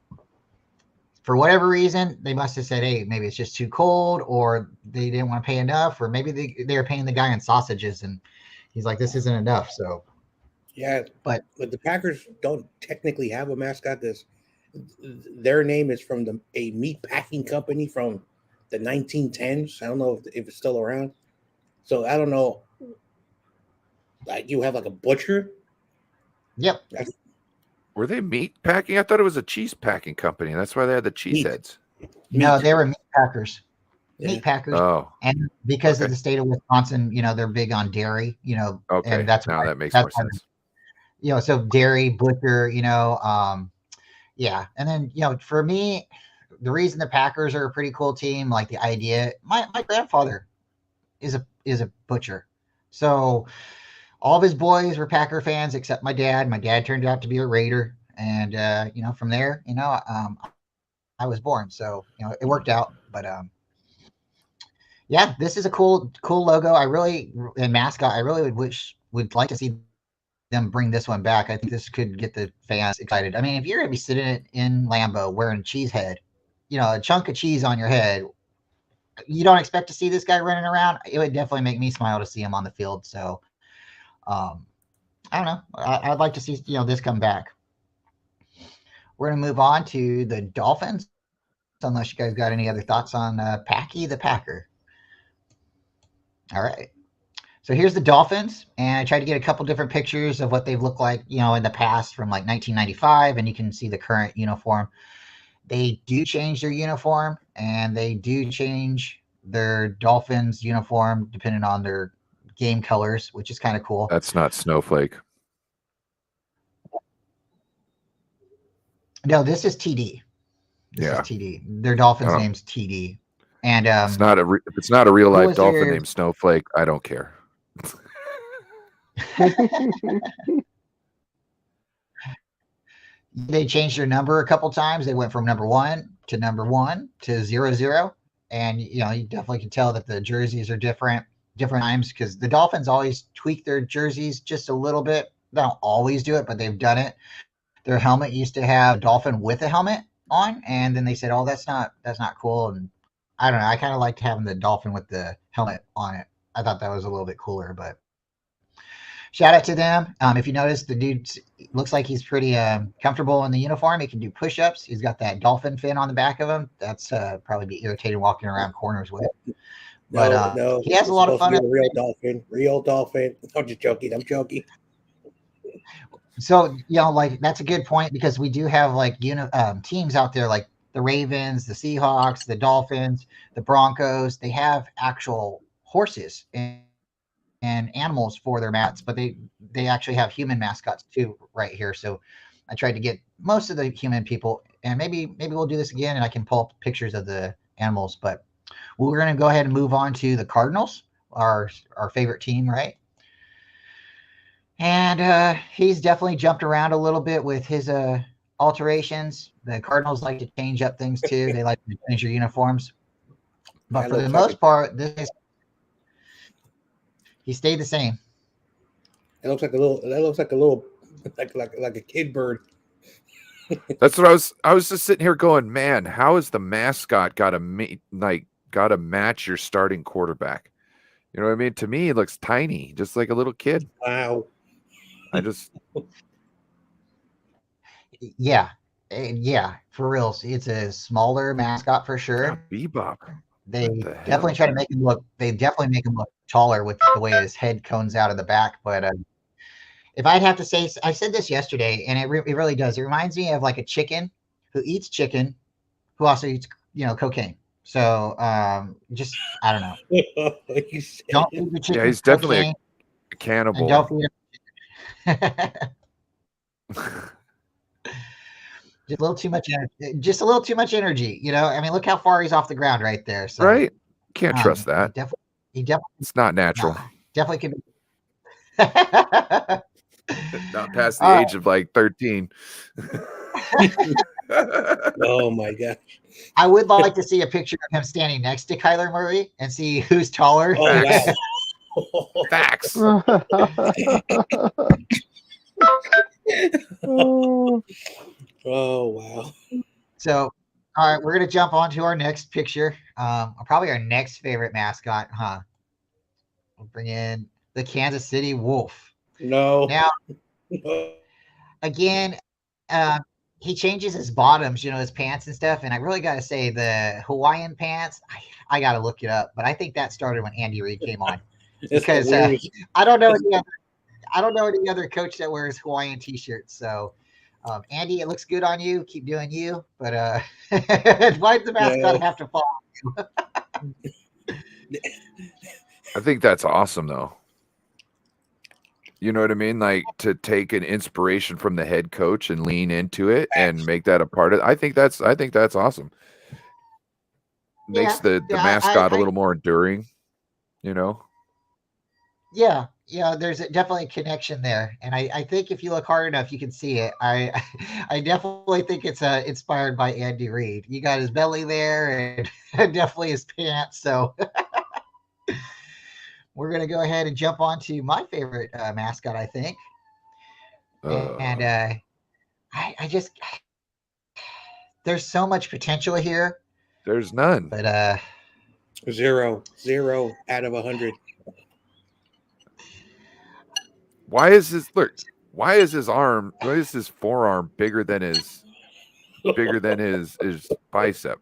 for whatever reason, they must have said, hey, maybe it's just too cold, or they didn't want to pay enough, or maybe they were paying the guy in sausages, and he's like, this isn't enough. So yeah, but the Packers don't technically have a mascot. Their name is from a meat packing company from the 1910s. I don't know if it's still around. So I don't know Like you have like a butcher. Yep. Were they meat packing? I thought it was a cheese packing company. That's why they had the cheese Meat. heads. No, Meat. they were meat packers. Yeah. Meat packers. Oh, And because of Okay. the state of Wisconsin, they're big on dairy, okay. and that's Now why, that makes that's more why, sense. so dairy, butcher, yeah. And then, for me, the reason the Packers are a pretty cool team, like the idea, my grandfather is a butcher. So all of his boys were Packer fans except my dad. My dad turned out to be a Raider. And, from there, I was born. So, it worked out. But, yeah, this is a cool logo. And mascot, I really would like to see them bring this one back. I think this could get the fans excited. I mean, if you're going to be sitting in Lambeau wearing cheese head, a chunk of cheese on your head, you don't expect to see this guy running around. It would definitely make me smile to see him on the field. So, I don't know. I'd like to see, this come back. We're going to move on to the Dolphins, unless you guys got any other thoughts on Packy the Packer. All right. So here's the Dolphins, and I tried to get a couple different pictures of what they've looked like, in the past from like 1995, and you can see the current uniform. They do change their uniform, and they do change their Dolphins uniform depending on their game colors, which is kind of cool. That's not Snowflake. No, this is TD. This Yeah. is TD. Their Dolphins Oh. name's TD. And If it's not a real who life was dolphin your- named Snowflake, I don't care. they changed their number a couple times. They went from number 1 to 00. And, you definitely can tell that the jerseys are different times because the Dolphins always tweak their jerseys just a little bit. They don't always do it, but they've done it. Their helmet used to have a dolphin with a helmet on, and then they said, "Oh, that's not cool." And I don't know. I kind of liked having the dolphin with the helmet on it. I thought that was a little bit cooler, but shout out to them. If you notice, the dude looks like he's pretty comfortable in the uniform. He can do push-ups. He's got that dolphin fin on the back of him. That's probably be irritating walking around corners with. But No, he has a lot of fun. A real dolphin. I'm just joking. I'm joking. So, like that's a good point because we do have like teams out there like the Ravens, the Seahawks, the Dolphins, the Broncos. They have actual horses and animals for their mats, but they actually have human mascots too right here. So I tried to get most of the human people, and maybe we'll do this again and I can pull up pictures of the animals. But we're going to go ahead and move on to the Cardinals, our favorite team, right? And he's definitely jumped around a little bit with his alterations. The Cardinals like to change up things too. They like to change their uniforms. But for the most part, he stayed the same. That looks like a little like a kid bird. That's what I was just sitting here going, man, how is the mascot got to match your starting quarterback? You know what I mean? To me, it looks tiny, just like a little kid. Wow. Yeah, for real. It's a smaller mascot for sure. Bebop. They What the definitely hell? try to make him look. They definitely make him look taller with the way his head cones out of the back. But if I'd have to say, I said this yesterday, and it really does. It reminds me of like a chicken who eats chicken, who also eats cocaine. So just I don't know. Don't feed the chicken. Yeah, he's definitely cocaine, a cannibal. and don't feed him. Just a little too much energy. Just a little too much energy. I mean, look how far he's off the ground right there. So, Right? Can't trust that. He definitely It's not natural. definitely can be. Not past the age of like 13. Oh my god. I would like to see a picture of him standing next to Kyler Murray and see who's taller. Oh wow. Facts. Oh wow. So, all right, we're gonna jump on to our next picture. Probably our next favorite mascot, huh? We'll bring in the Kansas City Wolf. No. Now, No. again, he changes his bottoms, his pants and stuff. And I really got to say, the Hawaiian pants, I got to look it up. But I think that started when Andy Reid came on. That's Because hilarious. I don't know. I don't know any other coach that wears Hawaiian t-shirts. So, Andy, it looks good on you. Keep doing you. But why'd the mascot have to follow you? I think that's awesome, though. You know what I mean? Like to take an inspiration from the head coach and lean into it and make that a part of it. I think that's awesome. Makes the mascot a little more enduring, you know? Yeah, there's definitely a connection there, and I think if you look hard enough, you can see it. I definitely think it's inspired by Andy Reid. You got his belly there, and definitely his pants. So we're gonna go ahead and jump on to my favorite mascot, I think, and I just there's so much potential here. There's none, but 0 out of 100. Why is his forearm bigger than his bicep?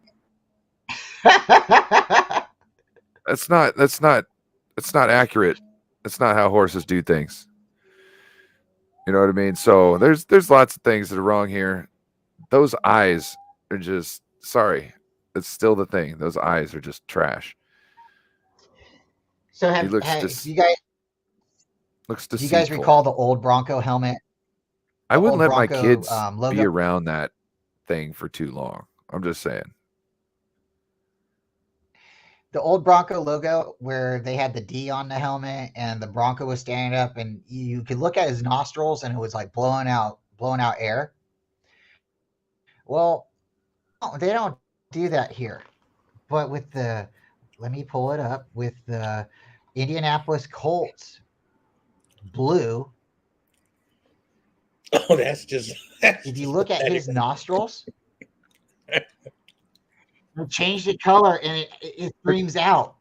That's not accurate. That's not how horses do things. You know what I mean? So there's lots of things that are wrong here. Those eyes are just it's still the thing. Those eyes are just trash. So he looks you guys looks do deceitful. you guys recall the old Bronco helmet? I wouldn't let my kids logo? be around that thing for too long. I'm just saying. The old Bronco logo where they had the D on the helmet and the Bronco was standing up and you could look at his nostrils and it was like blowing out air. Well, they don't do that here. But with let me pull it up, with the Indianapolis Colts blue. Oh, that's if you look at his nostrils, it changed the color and it screams out.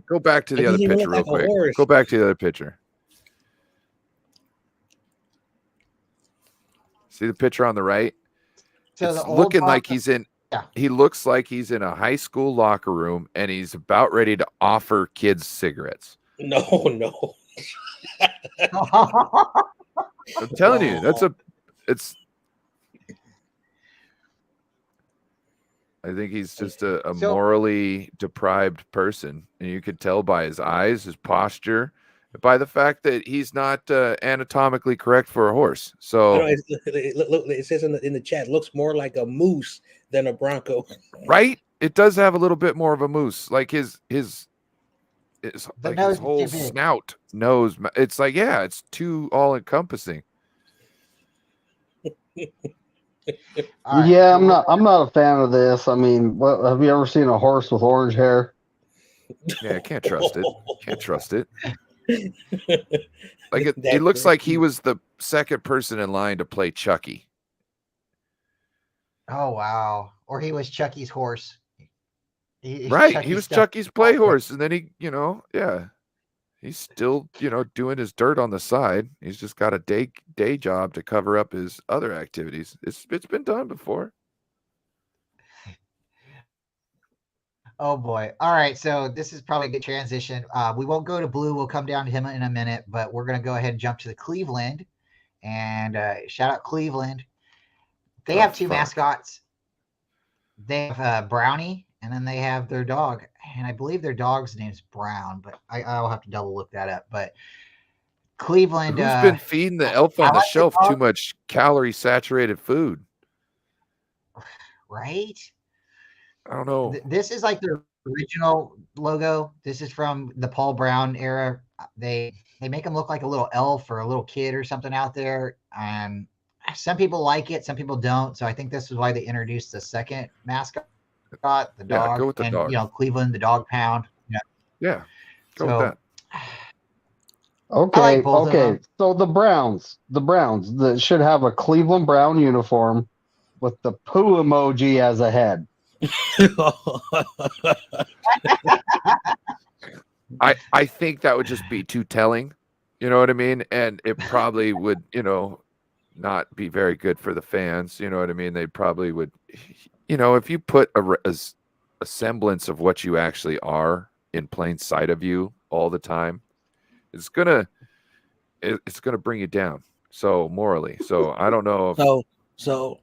Go back to the other picture real quick. Go back to the other picture. See the picture on the right? So it's looking like he's in. Yeah. He looks like he's in a high school locker room and he's about ready to offer kids cigarettes. No. I'm telling you, I think he's just a morally deprived person. And you could tell by his eyes, his posture, by the fact that he's not anatomically correct for a horse. So it says in the chat, looks more like a moose than a Bronco. Right? It does have a little bit more of a moose. Like his whole snout nose. It's like, yeah, it's too all encompassing. Yeah, I'm not a fan of this. I mean, have you ever seen a horse with orange hair? Yeah, I can't trust it. Like it looks like he was the second person in line to play Chucky. Oh wow. Or he was Chucky's horse. He was Chucky's play horse, and then he's still, doing his dirt on the side. He's just got a day job to cover up his other activities. It's been done before. Oh boy. All right. So this is probably a good transition. We won't go to blue. We'll come down to him in a minute, but we're going to go ahead and jump to the Cleveland and shout out Cleveland. They have two mascots. They have Brownie and then they have their dog. And I believe their dog's name's Brown, but I'll have to double look that up. But Cleveland. Who's been feeding the elf on the shelf too much calorie saturated food? Right? I don't know. This is like the original logo. This is from the Paul Brown era. They make him look like a little elf or a little kid or something out there. And some people like it, some people don't. So I think this is why they introduced the second mascot, the dog. Yeah, go with the dog. Cleveland, the dog pound. Yeah. Go with that. Okay. Okay. So the Browns that should have a Cleveland Brown uniform with the poo emoji as a head. I think that would just be too telling. You know what I mean? And it probably would, not be very good for the fans. You know what I mean? They probably would, if you put a semblance of what you actually are in plain sight of you all the time, it's gonna it's going to bring you down. So morally, so I don't know if So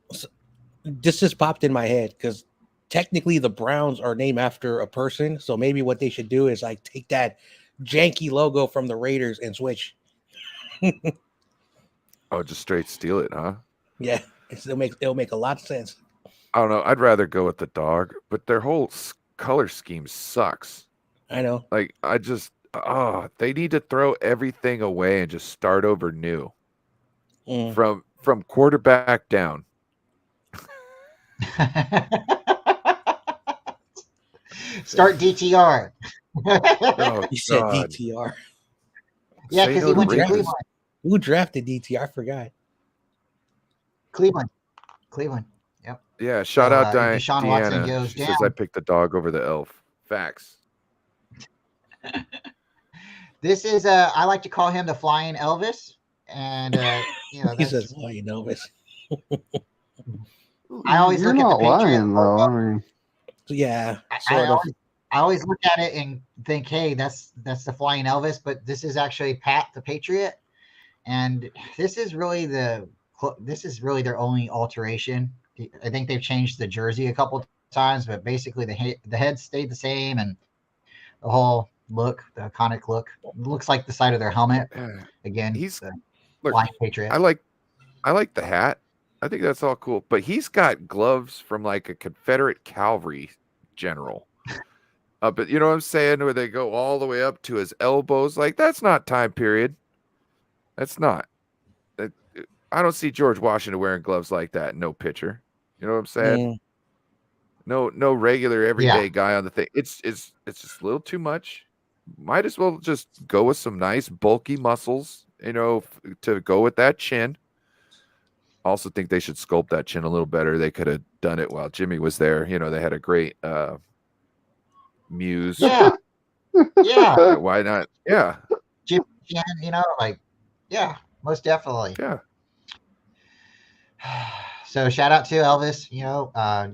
this just popped in my head because technically the Browns are named after a person. So maybe what they should do is like take that janky logo from the Raiders and switch. just straight steal it, huh? Yeah, it'll make a lot of sense. I don't know. I'd rather go with the dog, but their whole color scheme sucks. I know. Like they need to throw everything away and just start over new from quarterback down. Start DTR. Oh, You said God. DTR. Yeah, Say because no he to went to Raiders. Cleveland. Who drafted DTR? I forgot. Cleveland. Yep. Yeah, shout So, out if Deshaun Watson Deanna. goes She says I picked the dog over the elf. Facts. This is I like to call him the Flying Elvis, and He that's, says, "Well, you know this." I always You're look at the not Patriot lying, though. I mean, Yeah, I sort of. always look at it and think, hey, that's the Flying Elvis, but this is actually Pat the Patriot, and this is really their only alteration. I think they've changed the jersey a couple times, but basically the head stayed the same, and the whole look, the iconic look, looks like the side of their helmet. Yeah. Again, He's the look, Flying Patriot. I like the hat. I think that's all cool. But he's got gloves from like a Confederate cavalry general. But you know what I'm saying? Where they go all the way up to his elbows. Like, that's not time period. That's not. I don't see George Washington wearing gloves like that. No picture. You know what I'm saying? No regular everyday guy on the thing. It's just a little too much. Might as well just go with some nice bulky muscles, to go with that chin. Also think they should sculpt that chin a little better. They could have done it while Jimmy was there. They had a great muse. Yeah. Yeah. Why not? Yeah. Jim, most definitely. Yeah. So shout out to Elvis,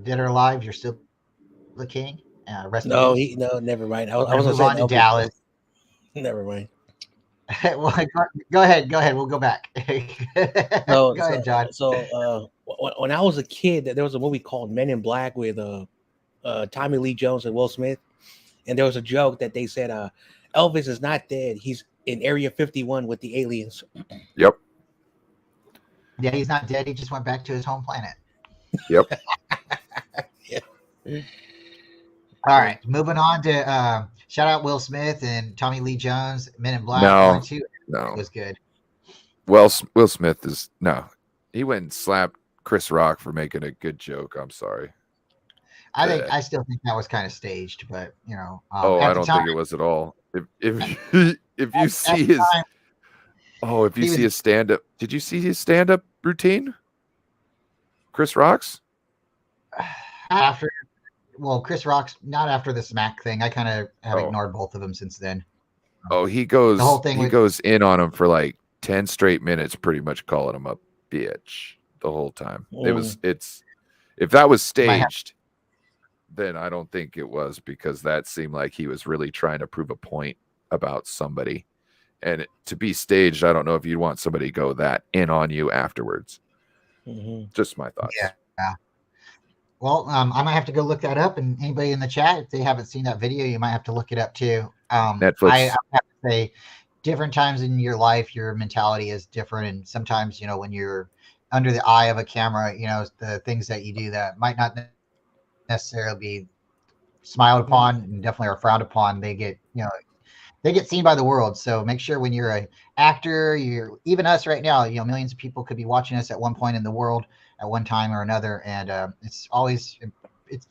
Dead or Alive, you're still the king. Rest in peace. Never mind. I We're was move on to Dallas. Never mind. Well, go ahead. We'll go back. Go ahead, John. So when I was a kid, there was a movie called Men in Black with Tommy Lee Jones and Will Smith, and there was a joke that they said Elvis is not dead. He's in Area 51 with the aliens. Yep. Yeah, he's not dead. He just went back to his home planet. Yep. Yeah. All right, moving on to shout out Will Smith and Tommy Lee Jones, Men in Black. No. 2 No. was good. Well, Will Smith is no. He went and slapped Chris Rock for making a good joke. I'm sorry. I still think that was kind of staged, but I don't think it was at all. If you see his see his stand up, did you see his stand up routine? Chris Rock's Chris Rock's not after the smack thing. I kind of have ignored both of them since then. Oh, he goes. The whole thing he goes in on him for like 10 straight minutes, pretty much calling him a bitch the whole time. If that was staged, then I don't think it was, because that seemed like he was really trying to prove a point about somebody. And to be staged, I don't know if you'd want somebody to go that in on you afterwards. Mm-hmm. Just my thoughts. Yeah. Well, I might have to go look that up. And anybody in the chat, if they haven't seen that video, you might have to look it up too. Netflix. I have to say, different times in your life, your mentality is different. And sometimes, when you're under the eye of a camera, the things that you do that might not necessarily be smiled upon and definitely are frowned upon, they get seen by the world. So make sure when you're an actor, even us right now, millions of people could be watching us at one point in the world at one time or another. And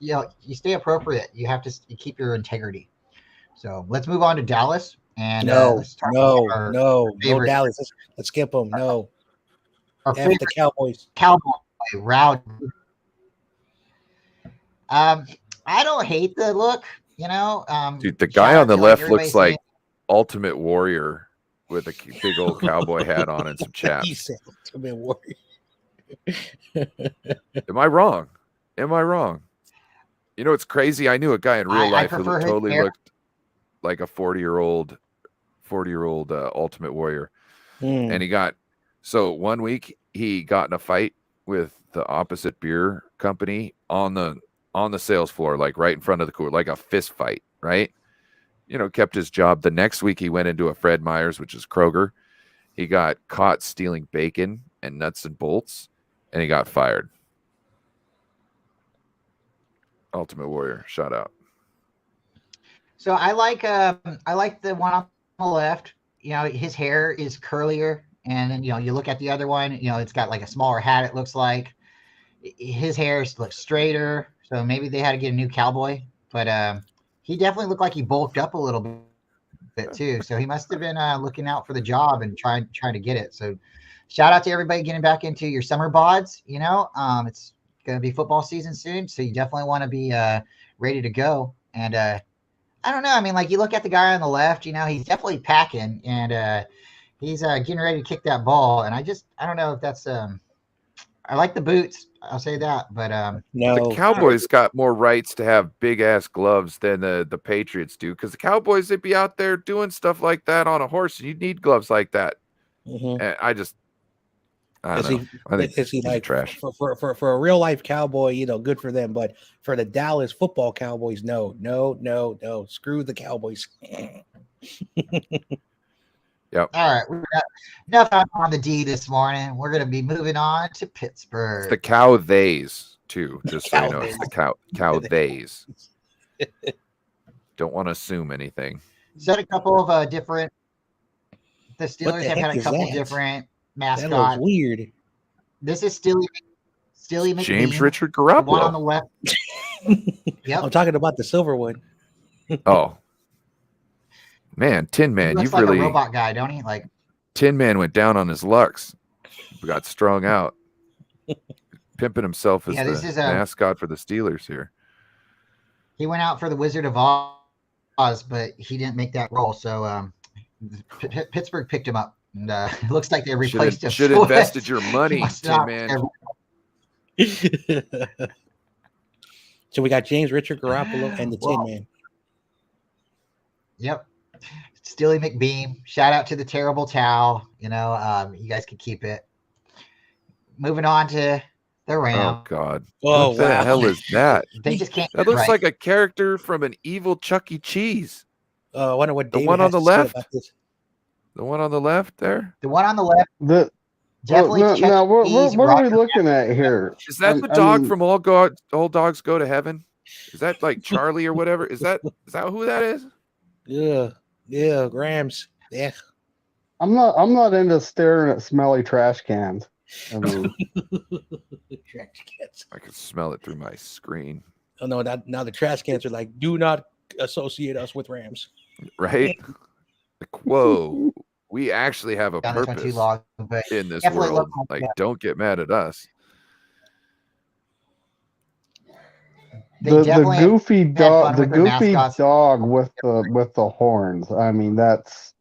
you stay appropriate. You have to keep your integrity. So let's move on to Dallas. And let's talk about no Dallas. Let's skip them. No. Our F the Cowboys. Cowboy Rowdy. I don't hate the look, Dude, the guy on the left looks like Ultimate Warrior with a big old cowboy hat on and some chaps. He said Ultimate Warrior. Am I wrong? It's crazy. I knew a guy in real life who totally looked like a 40-year-old Ultimate Warrior. And he got, so 1 week he got in a fight with the opposite beer company on the sales floor, like right in front of the cooler, like a fist fight, right? Kept his job. The next week he went into a Fred Meyer's, which is Kroger. He got caught stealing bacon and nuts and bolts, and he got fired. Ultimate Warrior, shout out. So I like the one on the left. His hair is curlier, and then you look at the other one. It's got like a smaller hat. It looks like his hair looks straighter. So maybe they had to get a new cowboy, but he definitely looked like he bulked up a little bit too. So he must have been looking out for the job and trying to get it. So shout out to everybody getting back into your summer bods. It's going to be football season soon, so you definitely want to be ready to go. And I don't know. I mean, like you look at the guy on the left, he's definitely packing, and he's getting ready to kick that ball. And I don't know if that's I like the boots. I'll say that, but No, the Cowboys got more rights to have big ass gloves than the Patriots do, because the Cowboys, they'd be out there doing stuff like that on a horse, and you need gloves like that. Mhm. And I don't know. I think Is he he's like trash. for a real life cowboy? Good for them, but for the Dallas football Cowboys, no. Screw the Cowboys. Yep. all right, we've got enough on the D this morning. We're going to be moving on to Pittsburgh. It's the cow theys too, just so you know. It's the cow theys. Don't want to assume anything. Said a couple of different. The What Steelers the have heck had a is couple that? different That looks mascots. weird. This is Stilly McBean. James Richard The one on the Garoppolo. left. Yep. I'm talking about the silver one. Oh man, Tin Man, He looks you've like really a robot guy, don't he? Like Tin Man went down on his lucks. Got strung out. Pimping himself as Yeah, this the is a- mascot for the Steelers here. he went out for the Wizard of Oz, but he didn't make that role. So Pittsburgh picked him up, and it looks like they replaced him. Should So invested your he money, must Tin not- Man. So we got James Richard Garoppolo and the Well- Tin Man. Yep. Stilly McBeam. Shout out to the terrible towel. You guys can keep it. Moving on to the Rams. Oh God. Oh, What the wow. hell is that? They just can't. That looks right. like a character from an evil Chuck E. Cheese. I wonder what The David one on has the to say left? about this. The one on the left there? The one on the left. The Definitely. no, Chuck now, what, E. what, Cheese, what are we Roger- looking at here? Is that the I dog mean- from All Dogs Go to Heaven? Is that like Charlie or whatever? Is that who that is? Yeah, Rams. Yeah. I'm not into staring at smelly trash cans. I mean, Trash cans. I can smell it through my screen. Oh no, now the trash cans are like, do not associate us with Rams. Right? Like, whoa, we actually have a Done this one too purpose long, but in this definitely world. look like Like, don't get mad at us. they the definitely goofy fun dog, the with their goofy mascots. dog with the horns. I mean, that's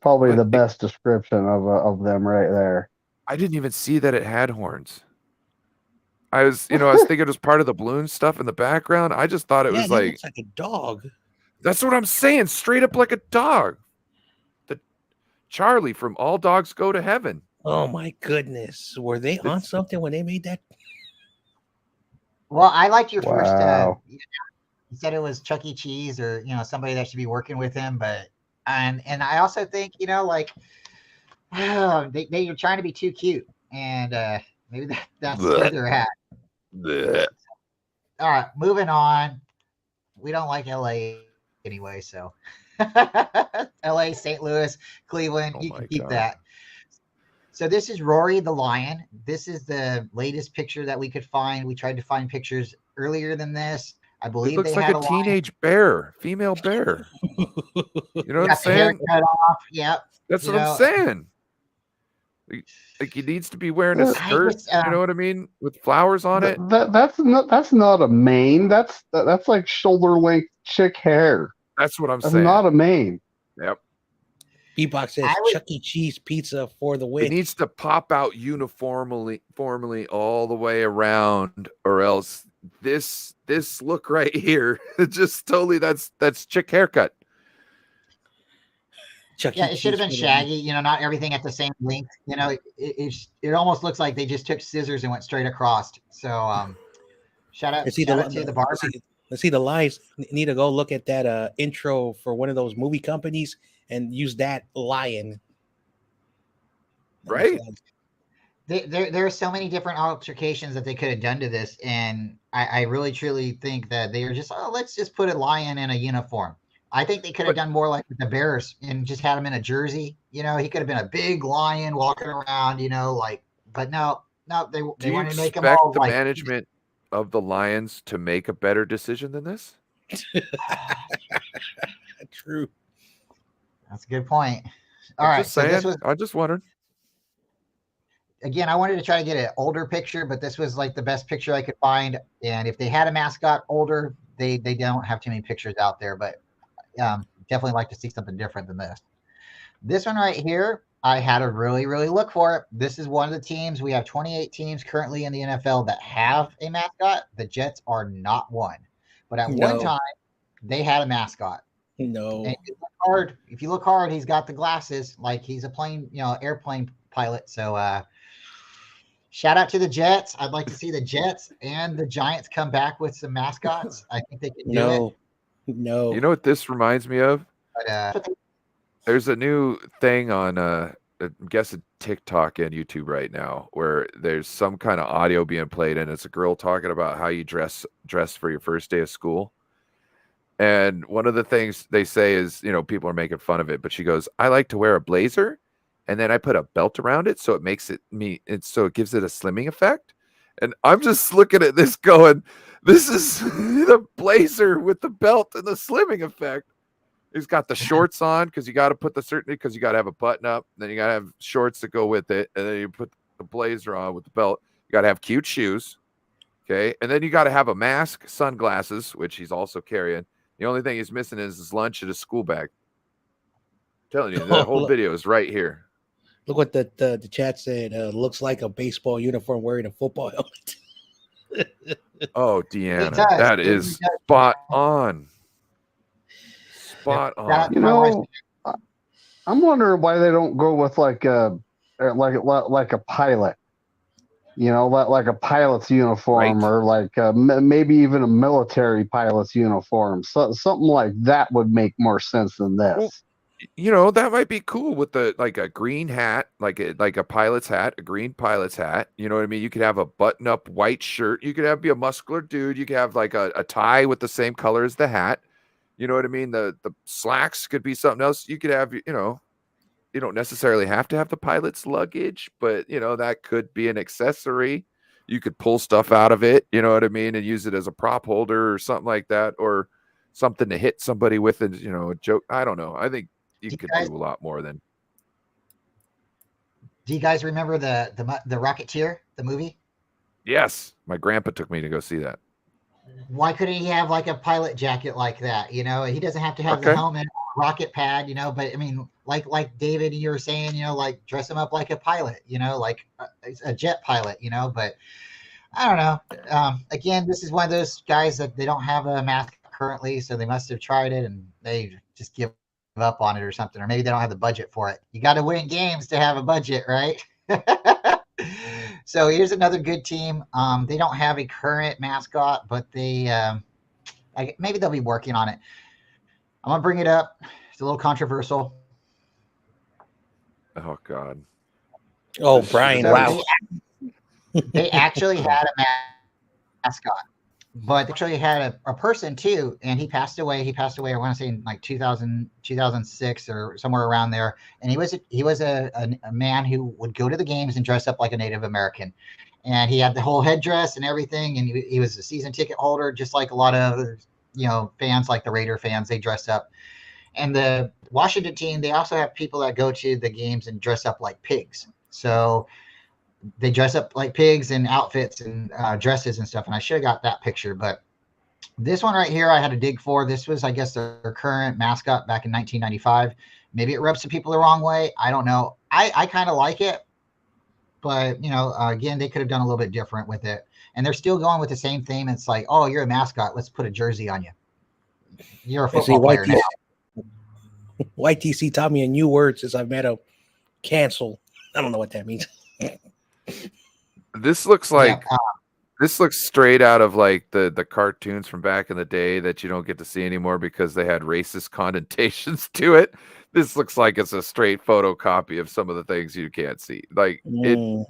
probably But the it- best description of them right there. I didn't even see that it had horns. I was thinking it was part of the balloon stuff in the background. I just thought it Yeah, was that like, looks like a dog. that's what I'm saying, straight up like a dog. The Charlie from All Dogs Go to Heaven. Oh my goodness. Were they on It's- something when they made that? Well, I liked your first. Wow. You said it was Chuck E. Cheese or somebody that should be working with him, but and I also think they are trying to be too cute, and maybe that's where they're at. Blech. All right, moving on. We don't like LA anyway, so LA, St. Louis, Cleveland, Oh you my can keep God. that. So this is Rory the Lion. This is the latest picture that we could find. We tried to find pictures earlier than this. I It believe looks they like had a lion. teenage bear, female bear. You know what I'm Got the hair saying? cut off. Yep. That's you what know. I'm saying. Like he needs to be wearing a I skirt. just, You know what I mean? With flowers on it. That's not a mane. That's like shoulder length chick hair. That's what I'm That's saying. not a mane. Yep. Beatbox says I would- Chuck E. Cheese pizza for the It win. needs to pop out formally all the way around, or else this look right here, just totally that's chick haircut. Chuck Yeah, E. it should have Cheese been for the week. Shaggy. You know, not everything at the same length. You know, it almost looks like they just took scissors and went straight across. So, shout out to the barber. Let's see the Lions need to go look at that intro for one of those movie companies and use that lion. Right? There are so many different altercations that they could have done to this, and I really truly think that they were just, oh, let's just put a lion in a uniform. I think they could have done more like the Bears and just had him in a jersey. You know, he could have been a big lion walking around. You know, like, but no, they Do you wanted to make him expect all the like management of the Lions to make a better decision than this? True. That's a good point. All right, Just saying. I just wondered. Again, I wanted to try to get an older picture, but this was like the best picture I could find. And if they had a mascot older, they don't have too many pictures out there, but definitely like to see something different than this. This one right here, I had to really, really look for it. This is one of the teams. We have 28 teams currently in the NFL that have a mascot. The Jets are not one. But at one time, they had a mascot. No. And if you look hard, he's got the glasses like he's a airplane pilot. So shout out to the Jets. I'd like to see the Jets and the Giants come back with some mascots. I think they can do it. No. You know what this reminds me of? But, there's a new thing on I guess TikTok and YouTube right now where there's some kind of audio being played and it's a girl talking about how you dress for your first day of school. And one of the things they say is, you know, people are making fun of it, but she goes, I like to wear a blazer and then I put a belt around it so it makes so it gives it a slimming effect. And I'm just looking at this going, this is the blazer with the belt and the slimming effect. He's got the shorts on because you got to put because you got to have a button up. Then you got to have shorts to go with it. And then you put the blazer on with the belt. You got to have cute shoes. Okay. And then you got to have a mask, sunglasses, which he's also carrying. The only thing he's missing is his lunch and his school bag. I'm telling you, the whole video is right here. Look what the chat said. Looks like a baseball uniform wearing a football helmet. Oh, Deanna, that is spot on. Spot on. You know, I'm wondering why they don't go with like a pilot. You know, like a pilot's uniform, right? Or like maybe even a military pilot's uniform. So something like that would make more sense than this. Well, you know, that might be cool with a green hat, like a pilot's hat, a green pilot's hat. You know what I mean? You could have a button-up white shirt. You could be a muscular dude. You could have like a tie with the same color as the hat. You know what I mean? The slacks could be something else. You could have, you know, you don't necessarily have to have the pilot's luggage, but, you know, that could be an accessory. You could pull stuff out of it, you know what I mean, and use it as a prop holder or something like that, or something to hit somebody with, and, you know, a joke. I don't know. I think you could do a lot more than. Do you guys remember the Rocketeer, the movie? Yes. My grandpa took me to go see that. Why couldn't he have like a pilot jacket like that? You know, he doesn't have to have the helmet, rocket pad, you know, but I mean, like David, you were saying, you know, like dress him up like a pilot, you know, like a jet pilot, you know, but I don't know. Again, this is one of those guys that they don't have a mask currently, so they must have tried it and they just give up on it or something, or maybe they don't have the budget for it. You got to win games to have a budget, right? So here's another good team. They don't have a current mascot, but they maybe they'll be working on it. I'm gonna bring it up. It's a little controversial. Oh God. Oh, Brian! So wow. They actually had a mascot, but they actually had a person too, and he passed away. I want to say in like 2006 or somewhere around there. And he was a man who would go to the games and dress up like a Native American, and he had the whole headdress and everything. And he was a season ticket holder, just like a lot of, you know, fans, like the Raider fans. They dress up. And the Washington team, they also have people that go to the games and dress up like pigs. So they dress up like pigs in outfits and dresses and stuff. And I should have got that picture, but this one right here, I had to dig for. This was, I guess, their current mascot back in 1995. Maybe it rubs some people the wrong way. I don't know. I kind of like it, but, you know, again, they could have done a little bit different with it. And they're still going with the same theme. It's like, oh, you're a mascot. Let's put a jersey on you. You're a football player now. YTC taught me a new word since I've met him. Cancel. I don't know what that means. This looks like Yeah, this looks straight out of like the cartoons from back in the day that you don't get to see anymore because they had racist connotations to it. This looks like it's a straight photocopy of some of the things you can't see. Like Mm,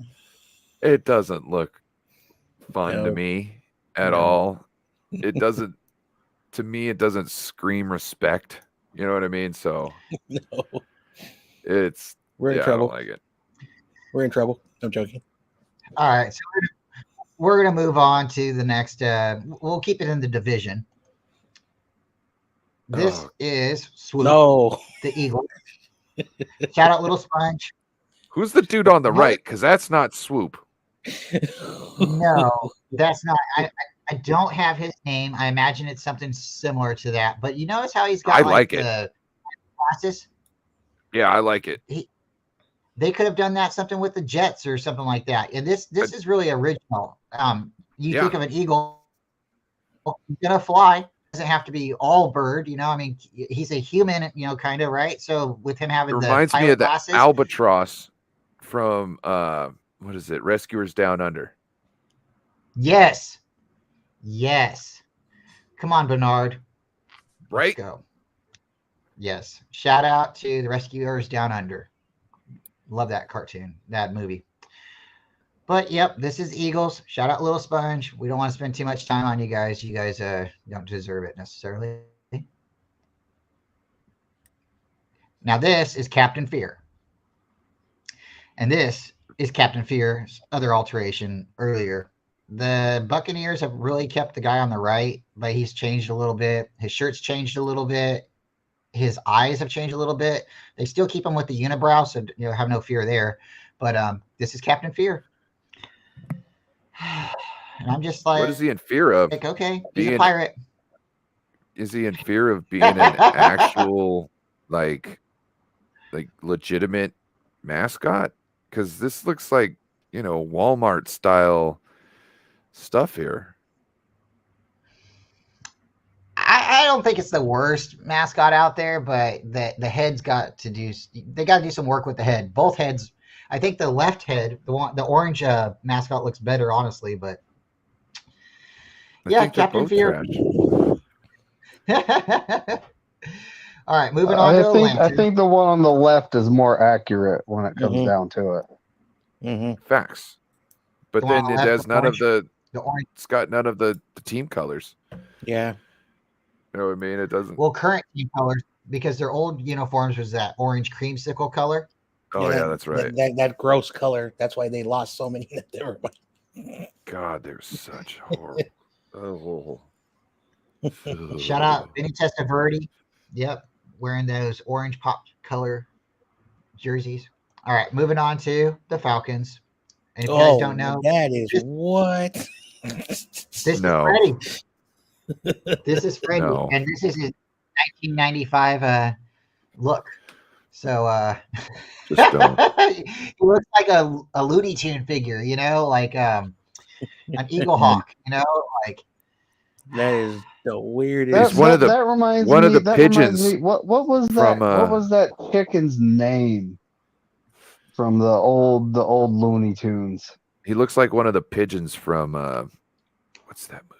it doesn't look fun to No. me at No. all. It doesn't to me it doesn't scream respect. You know what I mean? So no. it's We're in I don't trouble. like it. We're in trouble. I'm joking. all right. So we're gonna move on to the next. We'll keep it in the division. This Oh. is Swoop, No. the Eagle. Shout out Little Sponge. Who's the dude on the Another- right? Because that's not Swoop. No, that's not. I don't have his name. I imagine it's something similar to that. But you notice how he's got I like it. the glasses? Yeah, I like it. They could have done that something with the Jets or something like that. And this is really original. You Yeah. think of an eagle, he's gonna fly. Doesn't have to be all bird, you know. I mean, he's a human, you know, kind of, right? So with him It having the reminds me pilot of the glasses, albatross from what is it? Rescuers Down Under. yes. Come on, Bernard. Right? Let's go. Yes. Shout out to the Rescuers Down Under. Love that cartoon, that movie. But yep, this is Eagles. Shout out Little Sponge. We don't want to spend too much time on you guys. You guys don't deserve it necessarily. Now this is Captain Fear. And this is Captain Fear's other alteration earlier. The Buccaneers have really kept the guy on the right, but he's changed a little bit. His shirt's changed a little bit. His eyes have changed a little bit. They still keep him with the unibrow, so have no fear there. But this is Captain Fear. And I'm just like, What is he in fear of? like, okay, he's a Being- pirate. Is he in fear of being an actual like legitimate mascot? Because this looks like, Walmart style stuff here. I don't think it's the worst mascot out there, but the head's got to do. They got to do some work with the head. Both heads. I think the left head, the orange mascot looks better, honestly. But I yeah, think they're Captain both Fear. trash. All right, moving on to Atlanta. I think the one on the left is more accurate when it comes Mhm. down to it. Mm-hmm. Facts. But The one then on it the left, has none of the the orange. it's got none of the team colors. Yeah. You know what I mean? It doesn't Well, current team colors, because their old uniforms was that orange creamsicle color. yeah, that's right. That gross color. That's why they lost so many. God, they're such horrible. Oh. Shout out Vinny Testaverde. Yep, wearing those orange pop color jerseys. All right, moving on to the Falcons. And if you guys don't know, that is what. this No. is Freddie. This is Freddie, No. and this is his 1995 look. So Just don't. he looks like a Looney Tune figure, like an Eagle Hawk, like That is the weirdest. He's one of the- that reminds one of me, the that reminds pigeons me- what was that? from, what was that chicken's name from the old Looney Tunes? He looks like one of the pigeons from what's that movie?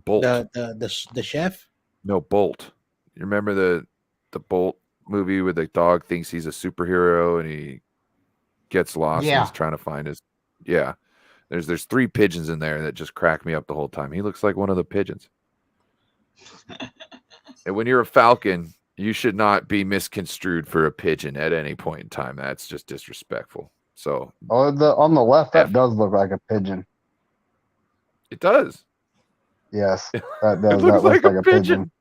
Bolt. the chef. No, Bolt. You remember the Bolt movie where the dog thinks he's a superhero and he gets lost and Yeah. he's trying to find his There's 3 pigeons in there that just crack me up the whole time. He looks like one of the pigeons. And when you're a Falcon, you should not be misconstrued for a pigeon at any point in time. That's just disrespectful. So Oh, on the left, that does look like a pigeon. it does. Yes, that It does. looks That looks like a pigeon.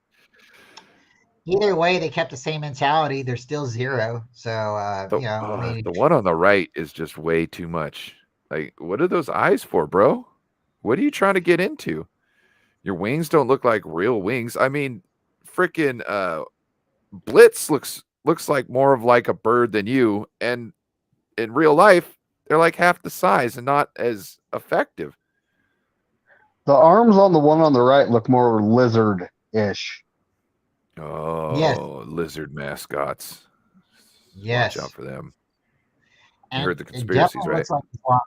either way, they kept the same mentality. They're still 0. So The one on the right is just way too much. Like, what are those eyes for, bro? What are you trying to get into? Your wings don't look like real wings. I mean, freaking Blitz looks like more of like a bird than you, and in real life, they're like half the size and not as effective. The arms on the one on the right look more lizard-ish. Oh, Yes. lizard mascots. Yes. Watch out for them. And heard the it conspiracies, definitely right? looks like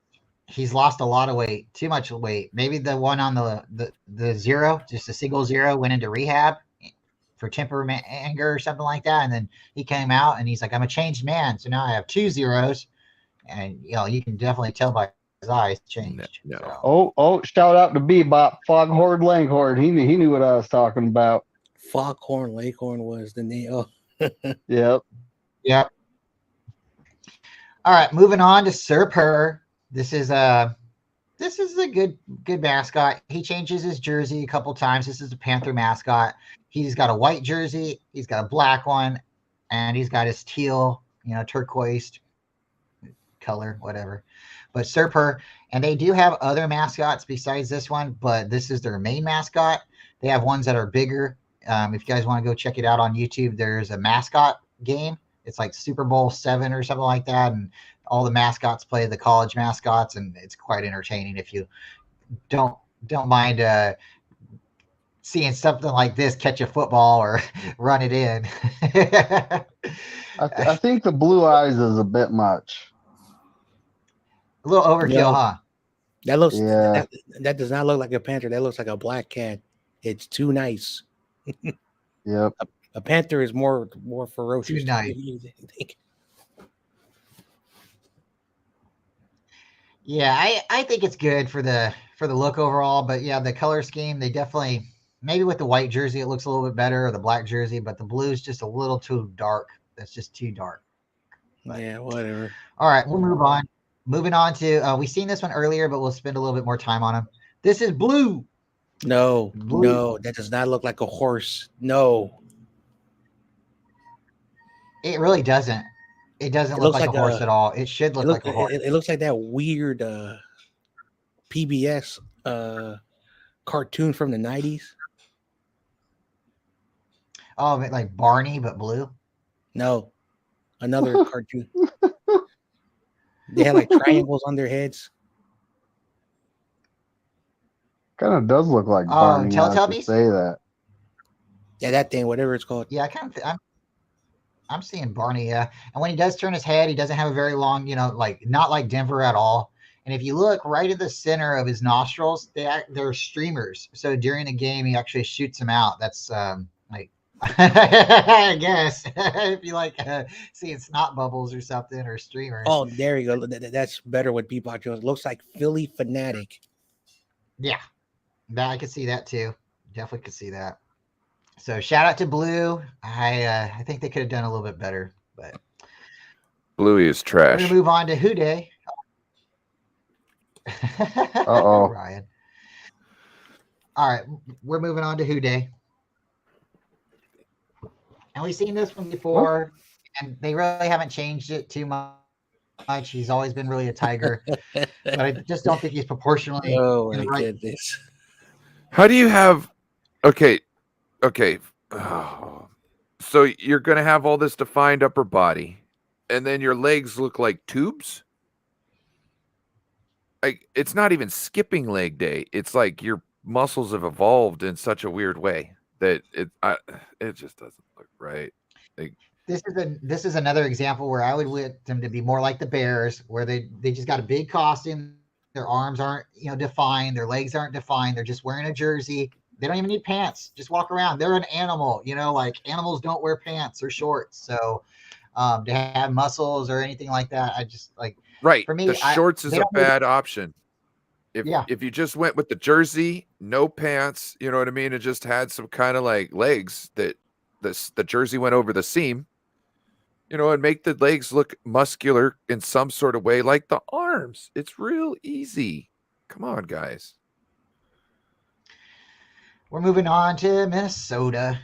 he's lost a lot of weight, too much weight. Maybe the one on the zero, just a single zero, went into rehab for temperament anger or something like that, and then he came out and he's like, I'm a changed man. So now I have 2 zeros, and you can definitely tell by his eyes changed. No. So. Oh, shout out to Bebop, Foghorn Leghorn. He knew what I was talking about. Foghorn Leghorn was the name. Oh. Yep. Yep. All right, moving on to Sir Purr. This is a good mascot. He changes his jersey a couple times. This is a Panther mascot. He's got a white jersey, he's got a black one, and he's got his teal, turquoise color, whatever. But Sir Purr, and they do have other mascots besides this one, but this is their main mascot. They have ones that are bigger. If you guys want to go check it out on YouTube, there's a mascot game. It's like Super Bowl 7 or something like that, and all the mascots play the college mascots, and it's quite entertaining if you don't mind seeing something like this catch a football or run it in. I think the blue eyes is a bit much. A little overkill, huh? That looks Yeah. that does not look like a panther. That looks like a black cat. It's too nice. Yep. A panther is more ferocious. Too nice. Yeah, I think it's good for the look overall, but yeah, the color scheme, they definitely, maybe with the white jersey it looks a little bit better, or the black jersey, but the blue is just a little too dark. That's just too dark. But, yeah, whatever. All right, we'll move on. Moving on to we've seen this one earlier, but we'll spend a little bit more time on him. This is Blue. No, Blue. no, that does not look like a horse. No. It really doesn't. It doesn't look like a horse at all. It should look like a horse. It looks like that weird PBS cartoon from the 90s. Oh, like Barney, but blue? No, another cartoon. They had like triangles on their heads. Kind of does look like Barney. Teletubbies? Say that. Yeah, that thing, whatever it's called. Yeah, I'm seeing Barney, yeah. And when he does turn his head, he doesn't have a very long, like not like Denver at all. And if you look right at the center of his nostrils, they're streamers. So during the game, he actually shoots them out. That's like, I guess if you like seeing snot bubbles or something, or streamers. Oh, there you go. That's better with Bebop Jones. Looks like Philly Fanatic. Yeah, I could see that too. Definitely could see that. So shout out to Blue. I think they could have done a little bit better, but Bluey is we're trash. gonna move on to Houday. Uh-oh. Ryan. All right, we're moving on to Houday. And we've seen this one before, and they really haven't changed it too much. He's always been really a tiger, but I just don't think he's proportionally. Oh in my the right. goodness. How do you have okay. Oh. So you're gonna have all this defined upper body, and then your legs look like tubes? Like it's not even skipping leg day. It's like your muscles have evolved in such a weird way that it just doesn't look right. Like, This is another example where I would want them to be more like the Bears, where they just got a big costume. Their arms aren't defined. Their legs aren't defined. They're just wearing a jersey. They don't even need pants. Just walk around. They're an animal. Like animals don't wear pants or shorts. So to have muscles or anything like that, I just like. right. For me, the shorts is a bad option. If you just went with the jersey, no pants, you know what I mean, and just had some kind of like legs that the jersey went over the seam, and make the legs look muscular in some sort of way, like the arms. It's real easy. Come on, guys. We're moving on to Minnesota.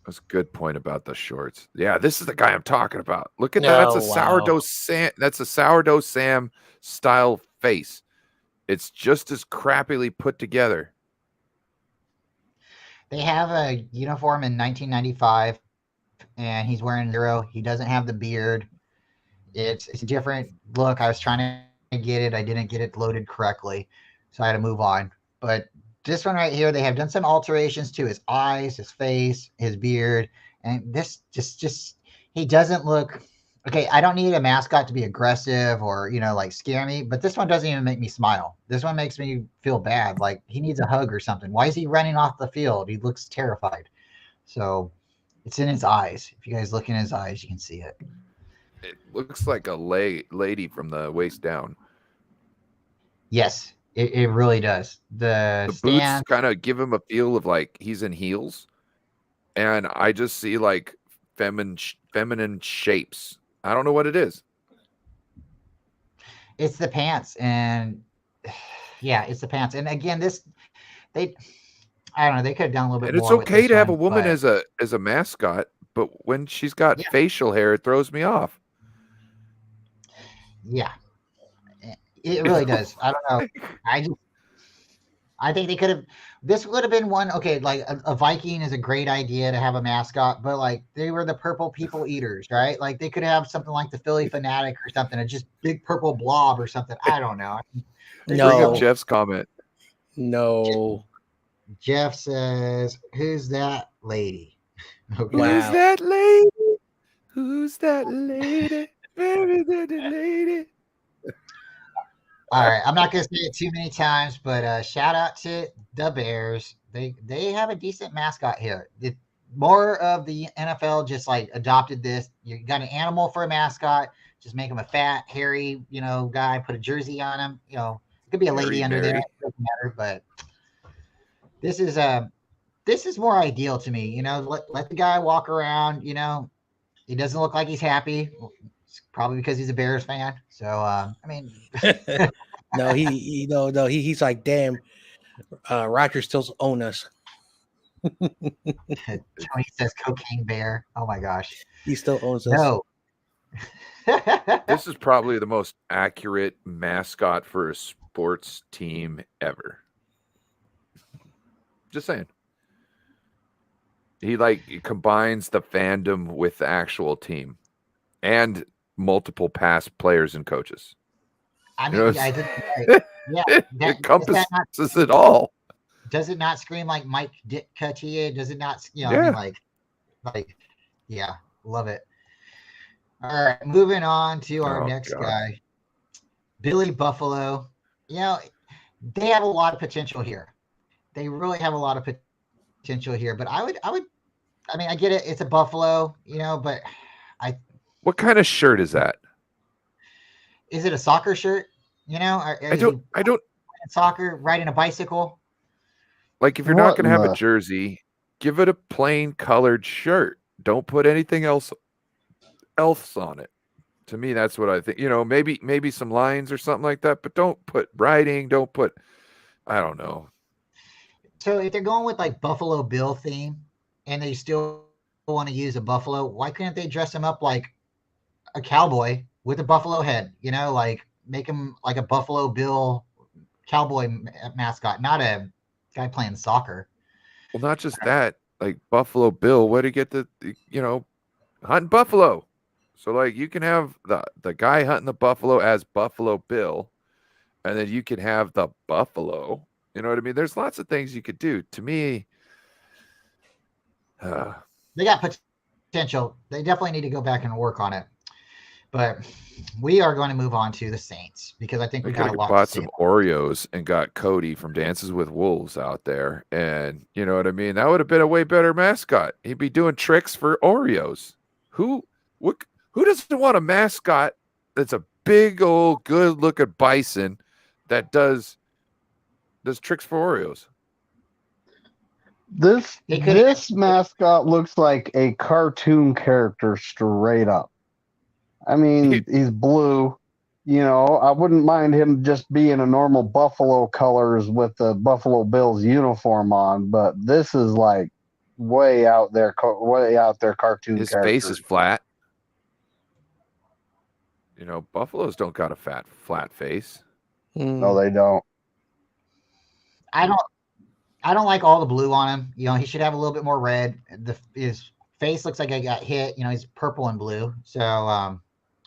That's a good point about the shorts. Yeah, this is the guy I'm talking about. Look at that. That's a sourdough Sam. That's a sourdough Sam style face. It's just as crappily put together. They have a uniform in 1995, and he's wearing zero. He doesn't have the beard. It's a different look. I was trying to get it. I didn't get it loaded correctly, so I had to move on. But this one right here, they have done some alterations to his eyes, his face, his beard, And this just he doesn't look okay. I don't need a mascot to be aggressive or like scare me, but this one doesn't even make me smile. This one makes me feel bad. Like he needs a hug or something. Why is he running off the field? He looks terrified. So it's in his eyes. If you guys look in his eyes, you can see it. It looks like a lady from the waist down. Yes, it really does. The boots stand, kind of give him a feel of like he's in heels, and I just see like feminine shapes. I don't know what it is. it's the pants, and yeah, it's the pants. And again, I don't know, they could have done a little bit And it's more with okay this to have a one, woman but as a mascot, but when she's got Yeah. facial hair, it throws me off. yeah, it really does. I don't know. I think they could have. This would have been one. Okay, like a Viking is a great idea to have a mascot, but like they were the purple people eaters, right? Like they could have something like the Philly Fanatic or something, a just big purple blob or something. I don't know. Bring up No, Jeff's comment. no. Jeff says, "Who's that lady?" Okay. Wow. Who's that lady? Who's that lady? Very good lady. All right, I'm not gonna say it too many times, but shout out to the Bears. They have a decent mascot here. More of the NFL just like adopted this. You got an animal for a mascot, just make him a fat, hairy, guy. Put a jersey on him. It could be a lady Hairy under Mary. there. It doesn't matter. But this is more ideal to me. Let the guy walk around. He doesn't look like he's happy. It's probably because he's a Bears fan. So I mean. No, he's like, damn, Rodgers still own us. Tony says cocaine bear. Oh my gosh. He still owns us. No. This is probably the most accurate mascot for a sports team ever. Just saying. He combines the fandom with the actual team and multiple past players and coaches. I You know, mean, I did. Yeah. It encompasses it all. Does it not scream like Mike Ditka? Does it not? I Yeah. mean, yeah, love it. All right, moving on to our Oh, next God. guy, Billy Buffalo. They have a lot of potential here. They really have a lot of potential here. But I mean, I get it. It's a Buffalo, but What kind of shirt is that? is it a soccer shirt? I don't Soccer, riding a bicycle. like if you're not What going to have in a the- jersey, give it a plain colored shirt. Don't put anything else on it. To me, that's what I think. Maybe some lines or something like that, but don't put writing. Don't put. I don't know. So if they're going with like Buffalo Bill theme, and they still want to use a buffalo, why couldn't they dress him up like a cowboy with a buffalo head? Like make him like a Buffalo Bill cowboy mascot, not a guy playing soccer. Well, not just that. Like Buffalo Bill, where do you get the hunting buffalo? So like you can have the guy hunting the buffalo as Buffalo Bill, and then you can have the buffalo. You know what I mean? There's lots of things you could do. To me, They got potential. They definitely need to go back and work on it. But we are going to move on to the Saints because I think we we could got a have lot to bought say. some Oreos and got Cody from Dances with Wolves out there, and you know what I mean. That would have been a way better mascot. He'd be doing tricks for Oreos. Who doesn't want a mascot that's a big old good-looking bison that does tricks for Oreos? This They could- this mascot looks like a cartoon character straight up. I mean, he's blue. I wouldn't mind him just being a normal Buffalo colors with the Buffalo Bills uniform on, but this is like way out there cartoon His character. face is flat. Buffaloes don't got a flat face. No, they don't. I don't like all the blue on him. He should have a little bit more red. His face looks like I got hit. He's purple and blue. So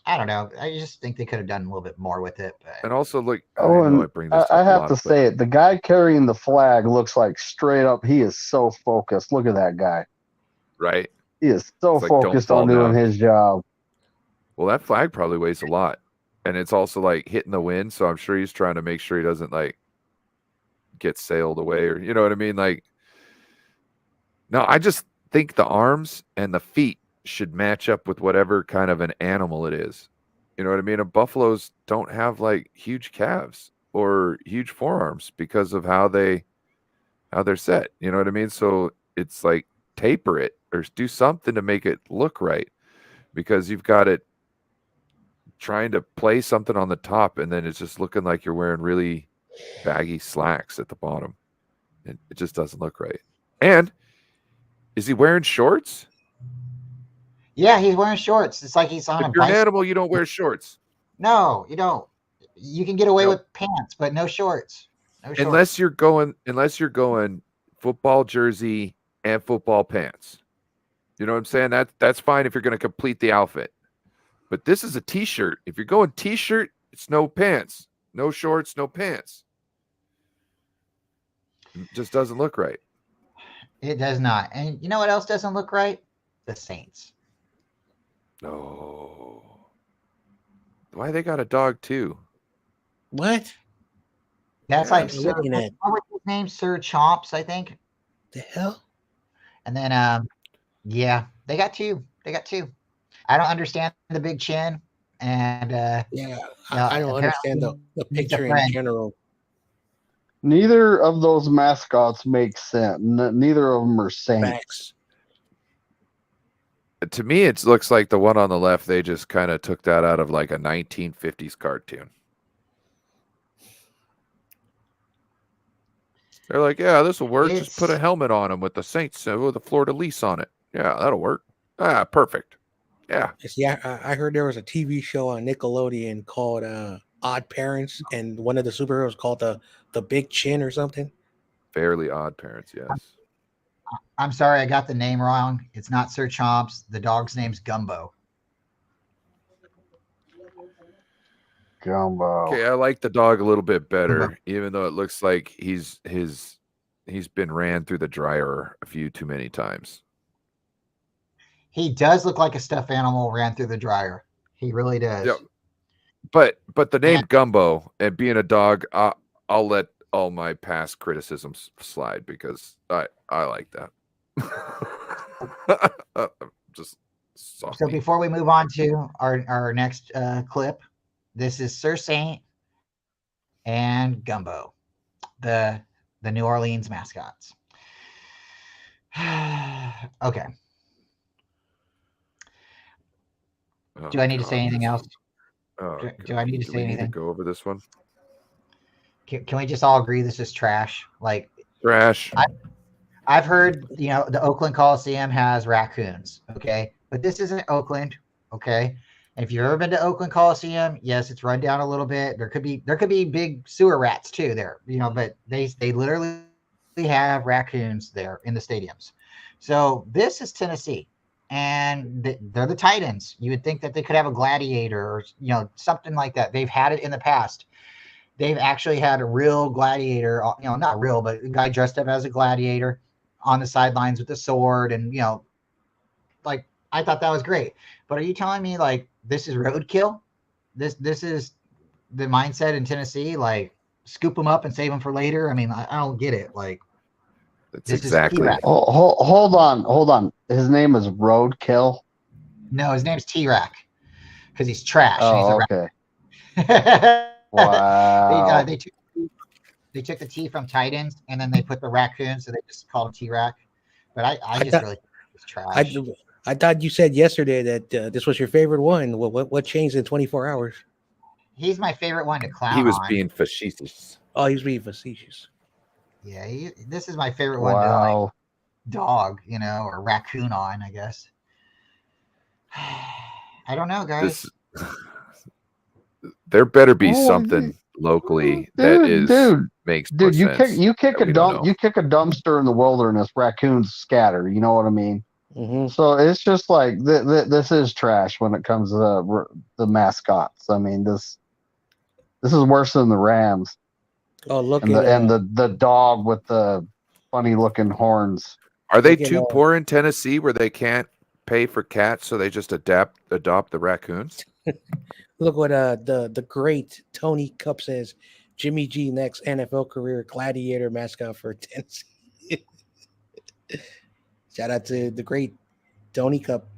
I don't know. I just think they could have done a little bit more with it. But And also, look, Oh, I know I and bring this I up a have lot, to but say it. The guy carrying the flag looks like straight up. He is so focused. Look at that guy. right? He is so It's like, don't focused fall on doing down. his job. Well, that flag probably weighs a lot, and it's also like hitting the wind. So I'm sure he's trying to make sure he doesn't like get sailed away, or you know what I mean. Like, no, I just think the arms and the feet should match up with whatever kind of an animal it is. You know what I mean? And buffaloes don't have like huge calves or huge forearms because of how they're set. You know what I mean? So it's like taper it or do something to make it look right, because you've got it trying to play something on the top and then it's just looking like you're wearing really baggy slacks at the bottom. It just doesn't look right. And is he wearing shorts? Yeah, he's wearing shorts. It's like he's on If a you're an bicycle. animal, you don't wear shorts. No, you don't. You can get away Nope. with pants, but no shorts. No shorts. Unless you're going football jersey and football pants. You know what I'm saying? That's fine if you're going to complete the outfit. But this is a t-shirt. If you're going t-shirt, it's no pants, no shorts, no pants. It just doesn't look right. It does not. And you know what else doesn't look right? The Saints. No. Why they got a dog too? What That's Yeah, like I'm Sir, looking at? what was his name? Sir Chomps, I think. The hell? And then yeah, they got two. They got two. I don't understand the big chin. And Yeah, Yeah, I don't understand the he's a picture in friend. general. Neither of those mascots make sense. Neither of them are saints. Facts. To me, it looks like the one on the left, they just kind of took that out of like a 1950s cartoon. They're like, yeah, this will work. Just put a helmet on him with the Saints, with the Florida lease on it. Yeah, that'll work. Ah, perfect. Yeah. See, I heard there was a TV show on Nickelodeon called Odd Parents, and one of the superheroes called the Big Chin or something. Fairly Odd Parents, yes. I'm sorry, I got the name wrong. It's not Sir Chomps. The dog's name's Gumbo. Gumbo. Okay, I like the dog a little bit better, even though it looks like he's been ran through the dryer a few too many times. He does look like a stuffed animal ran through the dryer. He really does. Yep. But the name Gumbo and being a dog, I'll let all my past criticisms slide because I like that. Just So softly. before we move on to our next clip, this is Sir Saint and Gumbo, the New Orleans mascots. Okay. Oh, Do I need to say God, anything this else? one. Oh, Do I need to do say we need anything? to go over this one? Can we just all agree this is trash? Like, Trash. I've heard, the Oakland Coliseum has raccoons, okay? But this isn't Oakland, okay? And if you've ever been to Oakland Coliseum, yes, it's run down a little bit. There could be big sewer rats too there, but they literally have raccoons there in the stadiums. So this is Tennessee, and they're the Titans. You would think that they could have a gladiator or something like that. They've had it in the past. They've actually had a real gladiator, not real, but a guy dressed up as a gladiator on the sidelines with a sword. And, like, I thought that was great. But are you telling me, like, this is roadkill? This is the mindset in Tennessee? Like, scoop them up and save them for later? I mean, I don't get it. Like, That's this is exactly. T-Rack. Hold on. His name is Roadkill. No, his name's T-Rack because he's trash. Oh, and okay. he's a Wow. they took the T from Titans and then they put the raccoon, so they just called him T-Rack. But I just really think it's trash. I thought you said yesterday that this was your favorite one. What changed in 24 hours? He's my favorite one to clown He was on. being facetious. Oh, he was being facetious. Yeah, this is my favorite one to like Wow. dog, or raccoon on, I guess. I don't know, guys. There better be Oh, something locally that makes more Dude, you sense. kick a that we don't know. you kick a dumpster in the wilderness, raccoons scatter. You know what I mean? Mm-hmm. So it's just like this is trash when it comes to the mascots. I mean, this is worse than the Rams Oh, look and at the dog with the funny looking horns. Are they Look at too all- poor in Tennessee where they can't pay for cats, so they just adopt the raccoons. Look what the great Tony Cup says. Jimmy G next NFL career gladiator mascot for Tennessee. Shout out to the great Tony Cup.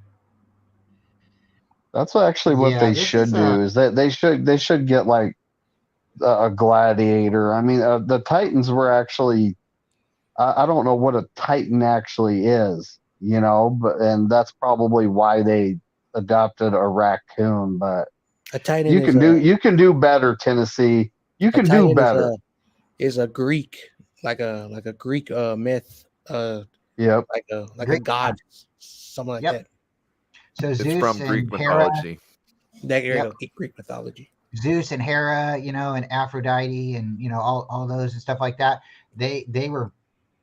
That's actually what Yeah, they this should is, do. Is that they should get like a gladiator. I mean, the Titans were actually. I don't know what a Titan actually is, and that's probably why they adopted a raccoon. But A Titan you can do better, Tennessee. You can do better. Is a Greek, like a Greek myth, Yep. like a god, something like that. So It's Zeus from and Greek Hera, mythology. There you go, Greek mythology. Zeus and Hera, and Aphrodite, and all those and stuff like that. They were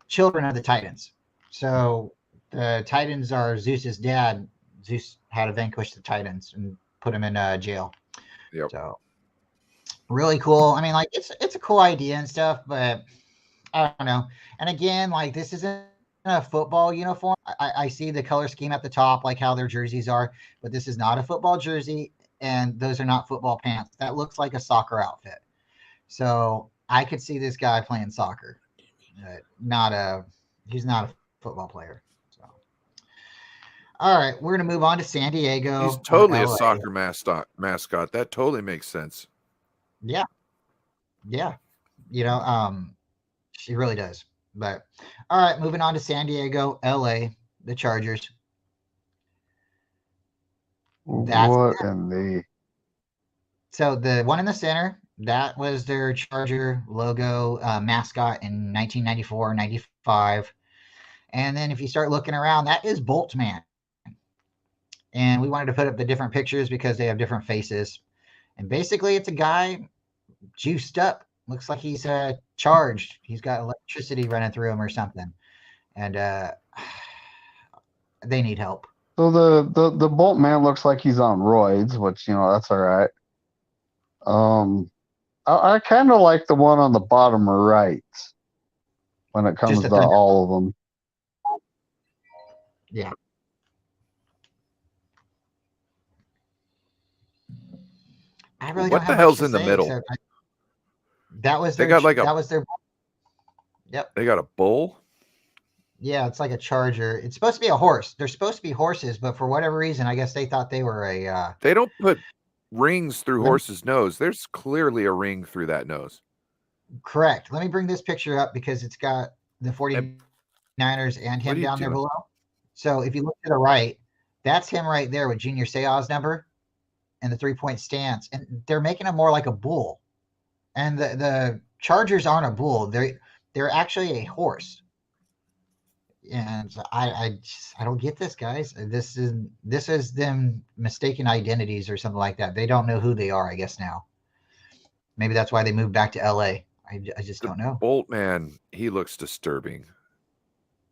children of the Titans. So the Titans are Zeus's dad. Zeus had to vanquish the Titans and put him in jail. Yep. So really cool. I mean, like it's a cool idea and stuff, but I don't know. And again, like this isn't a football uniform. I see the color scheme at the top, like how their jerseys are, but this is not a football jersey, and those are not football pants. That looks like a soccer outfit. So I could see this guy playing soccer. He's not a football player. So, all right, we're gonna move on to San Diego. He's totally a LA. soccer mascot. That totally makes sense. Yeah. She really does. But all right, moving on to San Diego, LA, the Chargers. So the one in the center, that was their Charger logo mascot in 1994, 95. And then if you start looking around, that is Boltman. And we wanted to put up the different pictures because they have different faces. And basically it's a guy juiced up. Looks like he's charged. He's got electricity running through him or something. And they need help. So the Bolt Man looks like he's on roids, which that's all right. I kind of like the one on the bottom right when it comes to all of them. Yeah. I really what don't the have hell's much to in the say, middle? That was They their, got like that was their. Yep. They got a bull. Yeah, it's like a charger. It's supposed to be a horse. They're supposed to be horses, but for whatever reason, I guess they thought they were a. They don't put rings through horses' nose. There's clearly a ring through that nose. Correct. Let me bring this picture up because it's got the 49ers and him down there below. So if you look to the right, that's him right there with Junior Seau's number and the 3-point stance. And they're making him more like a bull. And the Chargers aren't a bull. They're actually a horse. And I don't get this, guys. This is them mistaken identities or something like that. They don't know who they are, I guess now. Maybe that's why they moved back to LA. I just don't know. Boltman, he looks disturbing.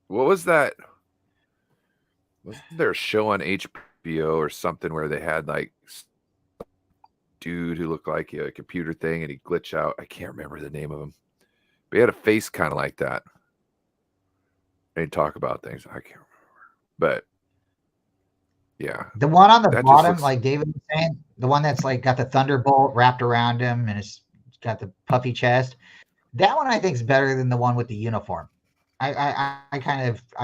What was that? Wasn't there a show on HBO or something where they had like dude who looked like a computer thing and he'd glitch out? I can't remember the name of him. But he had a face kind of like that. They talk about things. I can't remember. But yeah. The one on the bottom, like David was saying, the one that's like got the thunderbolt wrapped around him and it's got the puffy chest. That one I think is better than the one with the uniform. I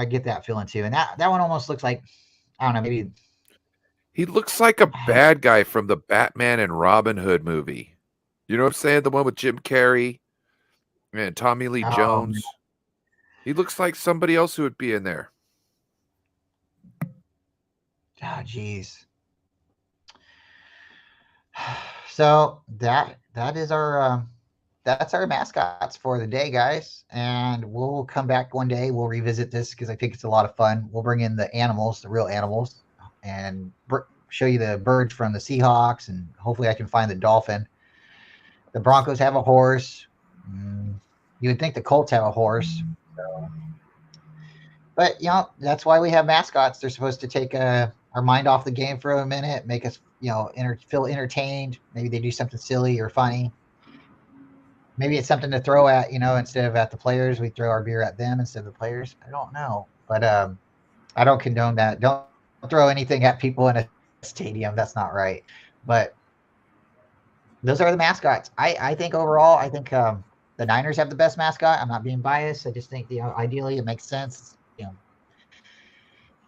get that feeling too. And that one almost looks like, I don't know, maybe he looks like a bad guy from the Batman and Robin Hood movie. You know what I'm saying? The one with Jim Carrey and Tommy Lee Jones. Man. He looks like somebody else who would be in there. Oh, geez. So that is our that's our mascots for the day, guys. And we'll come back one day. We'll revisit this because I think it's a lot of fun. We'll bring in the animals, the real animals, and show you the birds from the Seahawks, and hopefully I can find the dolphin. The Broncos have a horse. You would think the Colts have a horse. So. But, that's why we have mascots. They're supposed to take our mind off the game for a minute, make us, feel entertained. Maybe they do something silly or funny. Maybe it's something to throw at, instead of at the players, we throw our beer at them instead of the players. I don't know. But I don't condone that. Don't throw anything at people in a stadium. That's not right. But those are the mascots. I think overall, I think the Niners have the best mascot. I'm not being biased. I just think ideally it makes sense.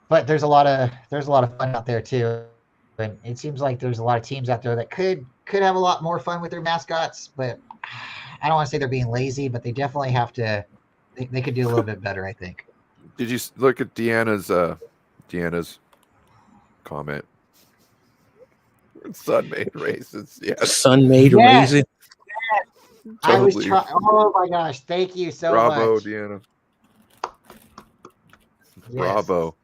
But there's a lot of fun out there too, and it seems like there's a lot of teams out there that could have a lot more fun with their mascots. But I don't want to say they're being lazy, but they definitely have to. They could do a little bit better, I think. Did you look at Deanna's comment? Sun-made raisins. Yes. Sun-made Yes. raisin. I was trying. Oh my gosh! Thank you so Bravo, much. Deanna. Yes. Bravo.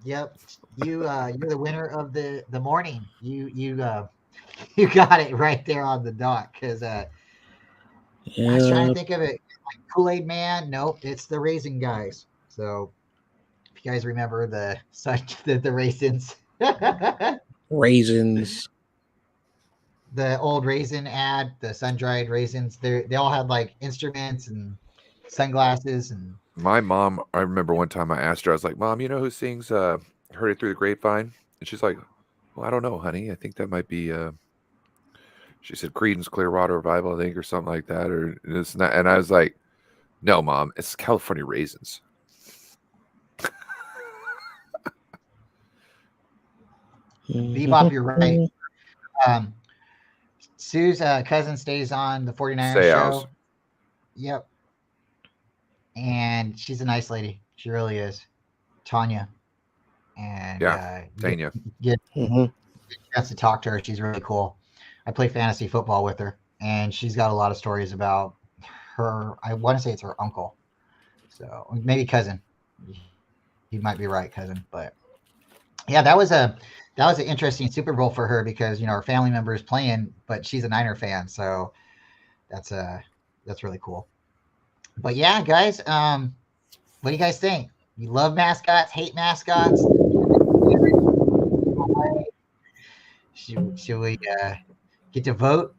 Yep. You're the winner of the morning. You got it right there on the dot because I was trying to think of it. Like Kool-Aid Man. Nope, it's the Raisin Guys. So if you guys remember the raisins. Raisins. The old raisin ad, the sun-dried raisins, they all had like instruments and sunglasses. And My mom, I remember one time I asked her, I was like, Mom, you know who sings Heard It Through the Grapevine? And she's like, well, I don't know, honey. I think that might be she said Creedence Clearwater Revival, I think, or something like that, or this and that. And I was like, no, Mom, it's California Raisins. Bebop, you're right. Sue's cousin stays on the 49ers show. Yep. And she's a nice lady. She really is. Tanya. And Tanya. Get a chance to talk to her. She's really cool. I play fantasy football with her, and she's got a lot of stories about her. I want to say it's her uncle. So maybe cousin. You might be right, cousin. But yeah, that was an interesting Super Bowl for her because her family member is playing, but she's a Niner fan, so that's really cool. But yeah, guys, what do you guys think? You love mascots, hate mascots? Should we get to vote?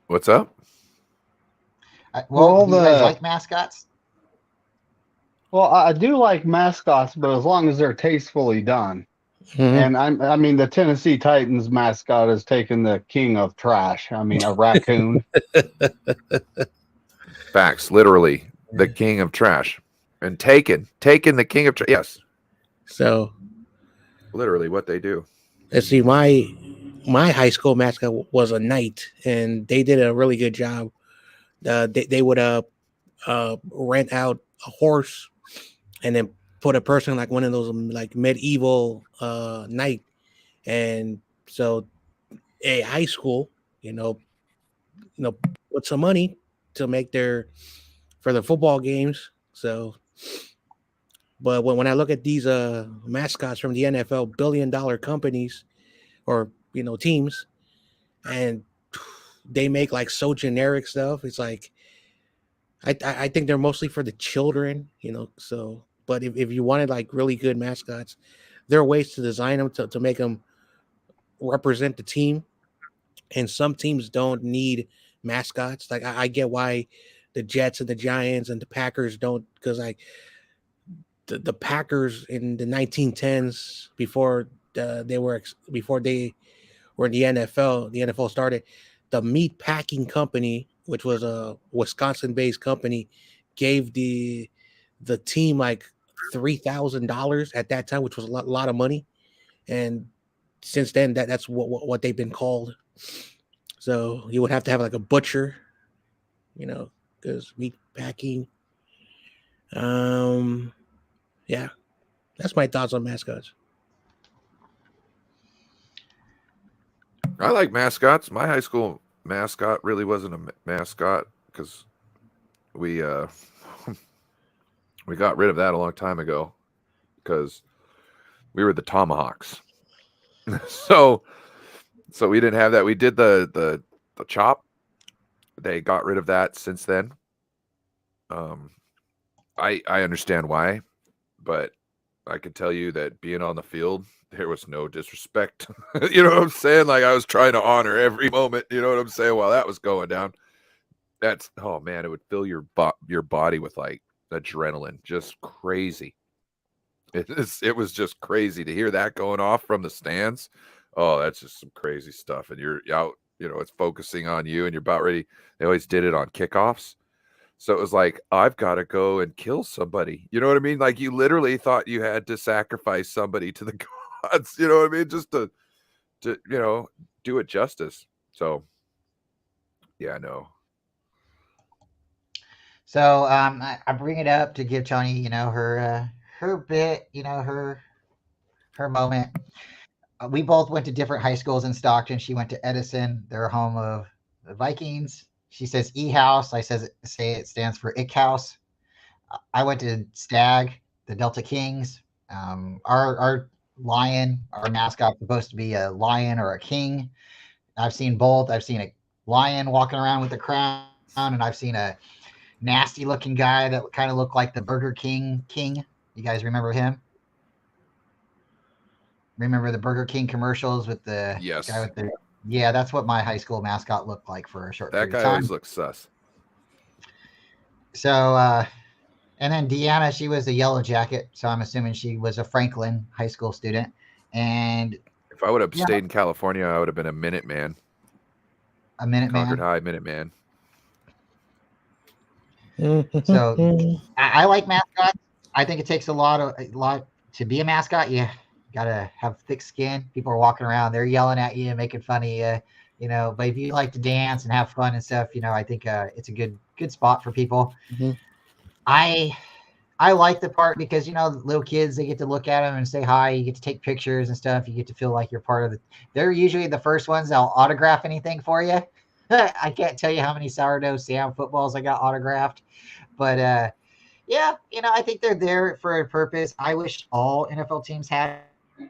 What's up? Do you guys like mascots? Well, I do like mascots, but as long as they're tastefully done. Mm-hmm. And I mean, the Tennessee Titans mascot is taking the king of trash. I mean, a raccoon. Facts, literally the king of trash, and taken the king of trash. Yes. So, literally, what they do. let's see. My high school mascot was a knight, and they did a really good job. They would rent out a horse, and then put a person like one of those like medieval knight, and so a high school, put some money to make for the football games. So, but when I look at these mascots from the NFL, billion-dollar companies or teams, and they make like so generic stuff, it's like I think they're mostly for the children, So, but if you wanted like really good mascots, there are ways to design them to make them represent the team. And some teams don't need mascots. Like I get why the Jets and the Giants and the Packers don't, because like the Packers in the 1910s before they were in the NFL, the NFL started, the meat packing company, which was a Wisconsin-based company, gave the team like $3,000 at that time, which was a lot of money. And since then, that's what they've been called. So you would have to have like a butcher, because meat packing. Yeah, that's my thoughts on mascots. I like mascots. My high school mascot really wasn't a mascot because we got rid of that a long time ago because we were the Tomahawks. so we didn't have that. We did the chop. They got rid of that since then. I understand why, but I can tell you that being on the field, there was no disrespect. You know what I'm saying? Like I was trying to honor every moment. You know what I'm saying? While that was going down, oh man, it would fill your body with like adrenaline, just crazy. It was just crazy to hear that going off from the stands. Oh, that's just some crazy stuff. And you're out, it's focusing on you and you're about ready. They always did it on kickoffs. So it was like, I've got to go and kill somebody. You know what I mean? Like you literally thought you had to sacrifice somebody to the gods, you know what I mean? Just to do it justice. So yeah, no. So I bring it up to give Tony, her bit, her moment. We both went to different high schools in Stockton. She went to Edison. They're home of the Vikings. She says E-House. I say it stands for Ick House. I went to Stag, the Delta Kings. Our lion, our mascot, supposed to be a lion or a king. I've seen both. I've seen a lion walking around with a crown, and I've seen a nasty looking guy that kind of looked like the Burger King. You guys remember him? Remember the Burger King commercials with the yes. guy with the yeah, that's what my high school mascot looked like for a short period of time. That guy always looks sus. So and then Deanna, she was a Yellow Jacket, so I'm assuming she was a Franklin high school student. And if I would have stayed in California, I would have been a Minuteman. A Minuteman. Concord High Minuteman. So I like mascots. I think it takes a lot to be a mascot. You gotta have thick skin. People are walking around, they're yelling at you, making fun of you, But if you like to dance and have fun and stuff, I think it's a good spot for people. Mm-hmm. I like the part because little kids, they get to look at them and say hi. You get to take pictures and stuff. You get to feel like you're part of it. They're usually the first ones that'll autograph anything for you. I can't tell you how many Sourdough Sam footballs I got autographed, but I think they're there for a purpose. I wish all NFL teams had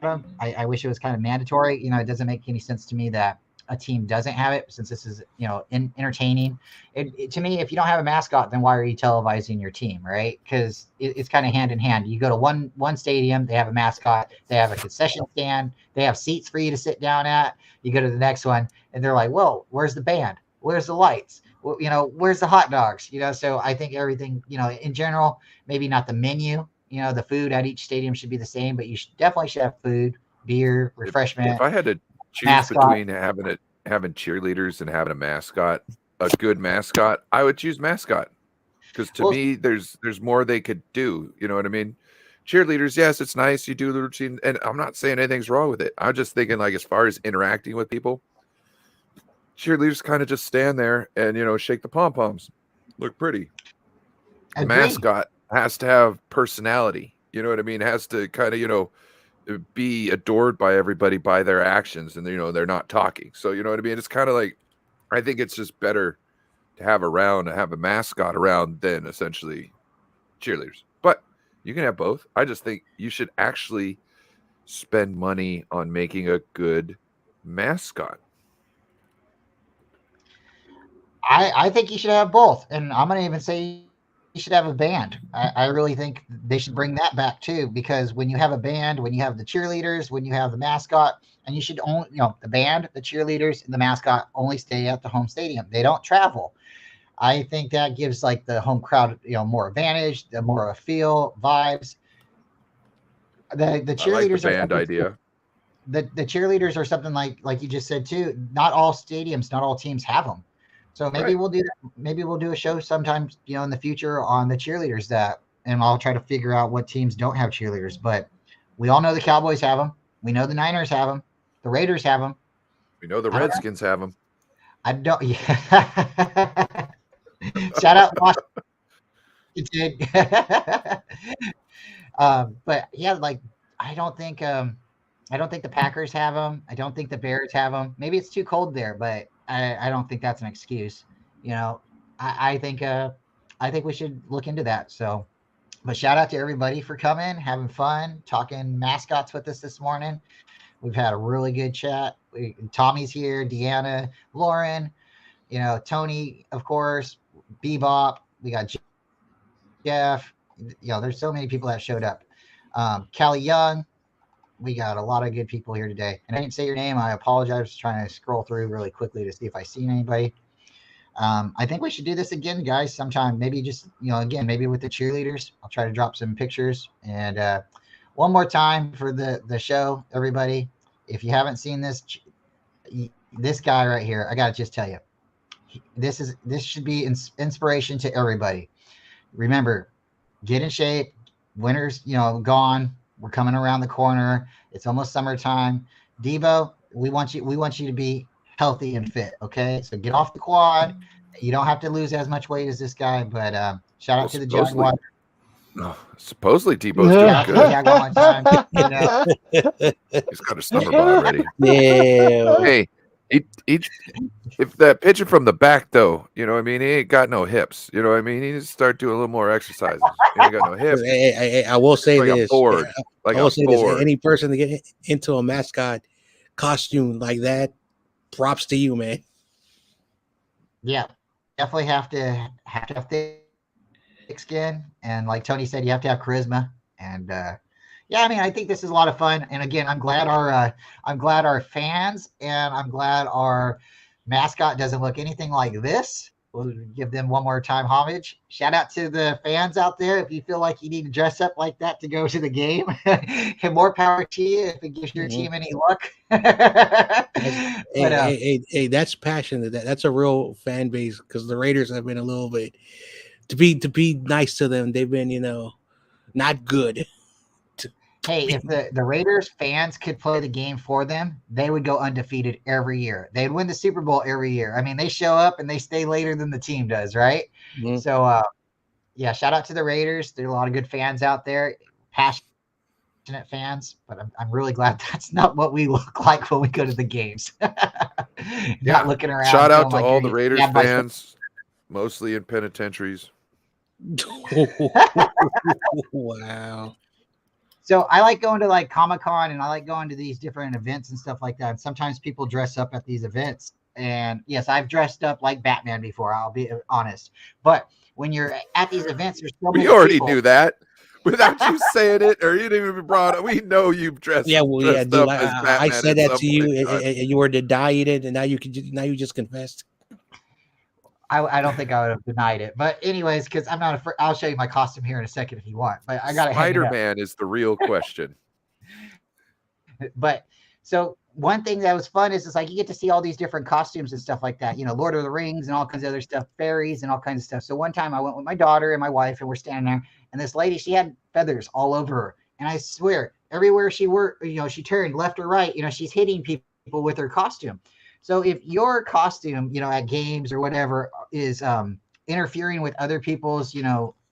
them. I wish it was kind of mandatory. It doesn't make any sense to me that a team doesn't have it, since this is entertaining. To me, if you don't have a mascot, then why are you televising your team, right? Because it's kind of hand in hand. You go to one stadium, they have a mascot, they have a concession stand, they have seats for you to sit down at. You go to the next one, and they're like, "Well, where's the band? Where's the lights? Where's the hot dogs?" So I think everything, in general, maybe not the menu. The food at each stadium should be the same, but you definitely should have food, beer, refreshment. If I had to choose between having cheerleaders and having a mascot, a good mascot, I would choose mascot, because to me there's more they could do. You know what I mean? Cheerleaders, yes, it's nice, you do the routine, and I'm not saying anything's wrong with it. I'm just thinking, like, as far as interacting with people, cheerleaders kind of just stand there and shake the pom-poms, look pretty. The mascot has to have personality, you know what I mean? Has to kind of be adored by everybody by their actions, and they're not talking. So you know what I mean? It's kind of like, I think it's just better to have a mascot around than essentially cheerleaders. But you can have both. I just think you should actually spend money on making a good mascot. I think you should have both, and I'm gonna even say you should have a band. I really think they should bring that back too, because when you have a band, when you have the cheerleaders, when you have the mascot, and you should only, the band, the cheerleaders, and the mascot only stay at the home stadium. They don't travel. I think that gives like the home crowd, more advantage, more of a feel, vibes. The cheerleaders I like the band idea. The cheerleaders are something like you just said too. Not all stadiums, not all teams have them. So maybe we'll do that. Maybe we'll do a show sometime, in the future on the cheerleaders and I'll try to figure out what teams don't have cheerleaders. But we all know the Cowboys have them. We know the Niners have them. The Raiders have them. We know the Redskins have them. I don't. Yeah. Shout out Washington. But yeah, like I don't think the Packers have them. I don't think the Bears have them. Maybe it's too cold there, but I don't think that's an excuse. I think we should look into that. So, but shout out to everybody for coming, having fun, talking mascots with us this morning. We've had a really good chat. Tommy's here, Deanna, Lauren, Tony, of course, Bebop. We got Jeff. There's so many people that showed up. Callie Young. We got a lot of good people here today. And I didn't say your name. I apologize. I was trying to scroll through really quickly to see if I seen anybody. I think we should do this again, guys, sometime. Maybe just, again, maybe with the cheerleaders. I'll try to drop some pictures, and one more time for the show, everybody. If you haven't seen this guy right here, I gotta just tell you, this should be inspiration to everybody. Remember, get in shape. Winter's gone. We're coming around the corner. It's almost summertime. Debo, we want you to be healthy and fit. Okay, so get off the quad. You don't have to lose as much weight as this guy, but shout out to the Jaguar. Supposedly Debo's doing good. Jaguar one time, you know. He's got a summer ball already. Yeah. Hey, if that pitcher from the back, though, you know what I mean? He ain't got no hips. You know what I mean? He needs to start doing a little more exercises. He ain't got no hips. Hey, I will say Like a this. board. Like I will a say board. this. Any person to get into a mascot costume like that, props to you, man. Yeah, definitely have to have thick skin, and like Tony said, you have to have charisma. And yeah, I mean, I think this is a lot of fun. And again, I'm glad our fans and I'm glad our mascot doesn't look anything like this. We'll give them one more time homage. Shout out to the fans out there. If you feel like you need to dress up like that to go to the game, and more power to you if it gives your team any luck. Hey, that's passion. That's a real fan base, because the Raiders have been a little bit, to be nice to them, they've been, not good. Hey, if the Raiders fans could play the game for them, they would go undefeated every year. They'd win the Super Bowl every year. I mean, they show up and they stay later than the team does, right? Mm-hmm. So, yeah, shout out to the Raiders. There are a lot of good fans out there, passionate fans, but I'm really glad that's not what we look like when we go to the games. Not looking around. Shout out to like all the Raiders fans, mostly in penitentiaries. Wow. So I like going to like Comic-Con, and I like going to these different events and stuff like that. And sometimes people dress up at these events. And yes, I've dressed up like Batman before, I'll be honest. But when you're at these events, there's so many We already people. knew that. Without you saying it, or you didn't even brought it, we know you've dressed. Yeah, well, yeah, dressed dude. up as Batman I said at that some to you, point in time. and you were denying it, and now you just confessed. I don't think I would have denied it. But anyways, because I'm not afraid. I'll show you my costume here in a second if you want. But I got to Spider-Man is the real question. But so one thing that was fun is like you get to see all these different costumes and stuff like that. Lord of the Rings and all kinds of other stuff, fairies and all kinds of stuff. So one time I went with my daughter and my wife, and we're standing there, and this lady, she had feathers all over her. And I swear, everywhere she she turned left or right, she's hitting people with her costume. So if your costume, at games or whatever is interfering with other people's,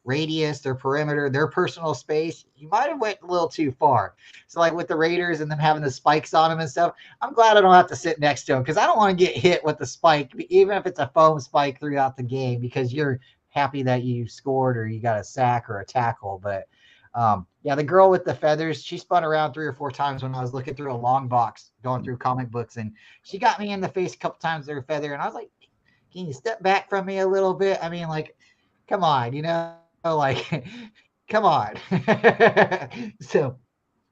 radius, their perimeter, their personal space, you might have went a little too far. So like with the Raiders and them having the spikes on them and stuff, I'm glad I don't have to sit next to them, because I don't want to get hit with the spike, even if it's a foam spike throughout the game, because you're happy that you scored or you got a sack or a tackle. But yeah, the girl with the feathers, she spun around 3 or 4 times when I was looking through a long box, going through comic books, and she got me in the face a couple times with her feather, and I was like, can you step back from me a little bit? I mean, like, come on, like, come on. So,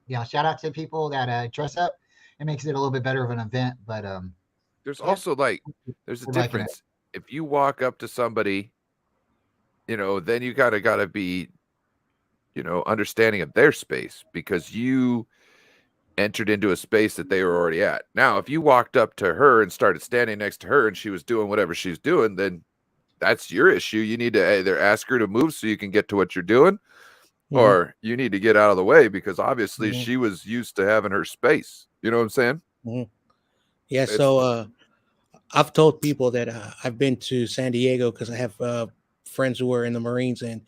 yeah, shout out to people that dress up. It makes it a little bit better of an event, but there's also there's a difference. If you walk up to somebody, then you gotta be, understanding of their space, because you entered into a space that they were already at. Now, if you walked up to her and started standing next to her and she was doing whatever she's doing, then that's your issue. You need to either ask her to move so you can get to what you're doing, or you need to get out of the way, because obviously she was used to having her space. You know what I'm saying? Yeah. So I've told people that I've been to San Diego because I have friends who were in the Marines, and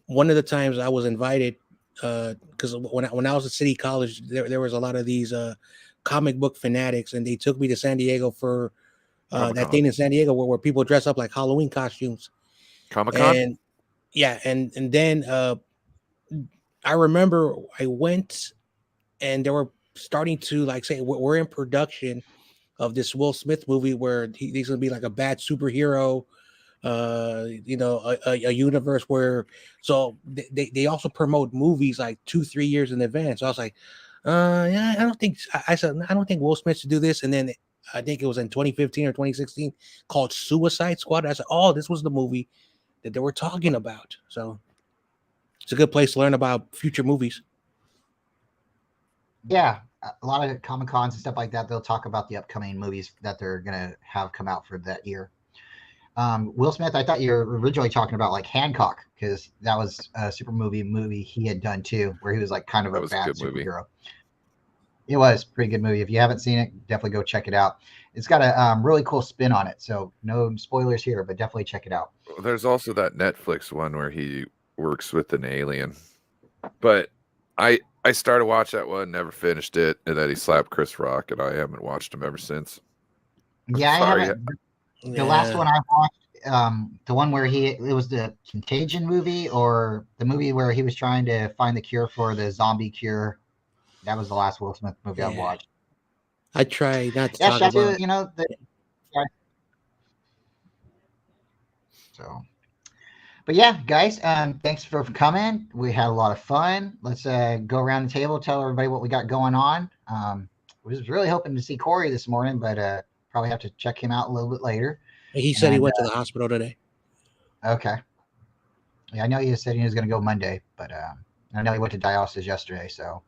one of the times I was invited, because when I was at City College, there was a lot of these comic book fanatics, and they took me to San Diego for that thing in San Diego where people dress up like Halloween costumes. Comic-Con? And yeah, and then I remember I went, and they were starting to like say we're in production of this Will Smith movie where he's gonna be like a bad superhero. A universe where, so they also promote movies like 2-3 years in advance. So I was like, yeah, I said I don't think Will Smith should do this. And then I think it was in 2015 or 2016 called Suicide Squad. I said, oh, this was the movie that they were talking about. So it's a good place to learn about future movies. Yeah, a lot of Comic Cons and stuff like that. They'll talk about the upcoming movies that they're gonna have come out for that year. Will Smith, I thought you were originally talking about like Hancock because that was a super movie he had done too, where he was like kind of That a was a bad good movie. superhero. It was a pretty good movie. If you haven't seen it, definitely go check it out. It's got a really cool spin on it, so no spoilers here, but definitely check it out. There's also that Netflix one where he works with an alien. But I started watching that one, never finished it, and then he slapped Chris Rock, and I haven't watched him ever since. Yeah, I Sorry. haven't. The last one I watched, the one where it was the Contagion movie or the movie where he was trying to find the cure for the zombie cure. That was the last Will Smith movie I've Yeah. watched. I try not to Yeah, talk shout about. to, you know, so. But yeah, guys, thanks for coming. We had a lot of fun. Let's go around the table, tell everybody what we got going on. We was really hoping to see Corey this morning, but probably have to check him out a little bit later. He said he And, went to the hospital today. Okay. Yeah, I know he said he was going to go Monday, but I know he went to dialysis yesterday, so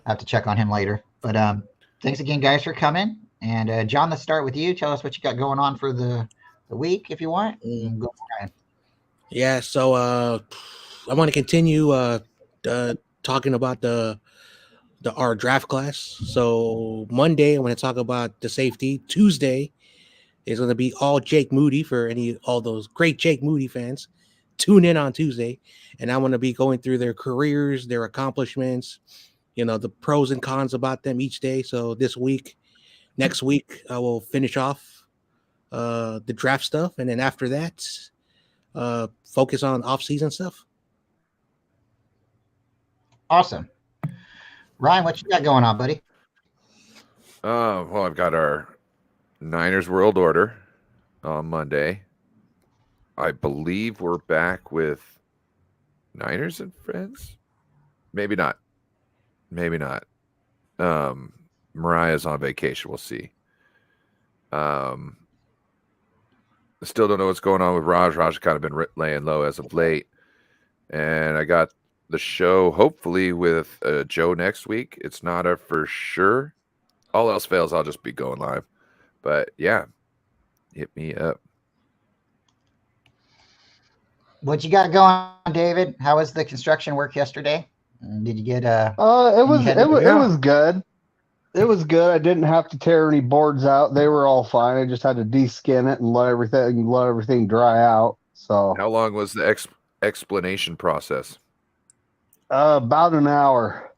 I have to check on him later. But thanks again, guys, for coming. And John, let's start with you. Tell us what you got going on for the week, if you want. And go for it. Yeah, so I want to continue talking about our draft class. So Monday, I'm going to talk about the safety. Tuesday is going to be all Jake Moody for all those great Jake Moody fans. Tune in on Tuesday, and I'm going to be going through their careers, their accomplishments, the pros and cons about them each day. So next week, I will finish off the draft stuff, and then after that, focus on off-season stuff. Awesome. Ryan, what you got going on, buddy? Well, I've got our Niners World Order on Monday. I believe we're back with Niners and Friends. Maybe not. Mariah's on vacation. We'll see. I still don't know what's going on with Raj. Raj has kind of been laying low as of late. And I got the show hopefully with Joe next week. It's not a for sure. All else fails, I'll just be going live. But yeah, hit me up. What you got going on, David? How was the construction work yesterday? Did you get it was good. It was good. I didn't have to tear any boards out. They were all fine. I just had to de-skin it and let everything dry out. So how long was the explanation process? About an hour.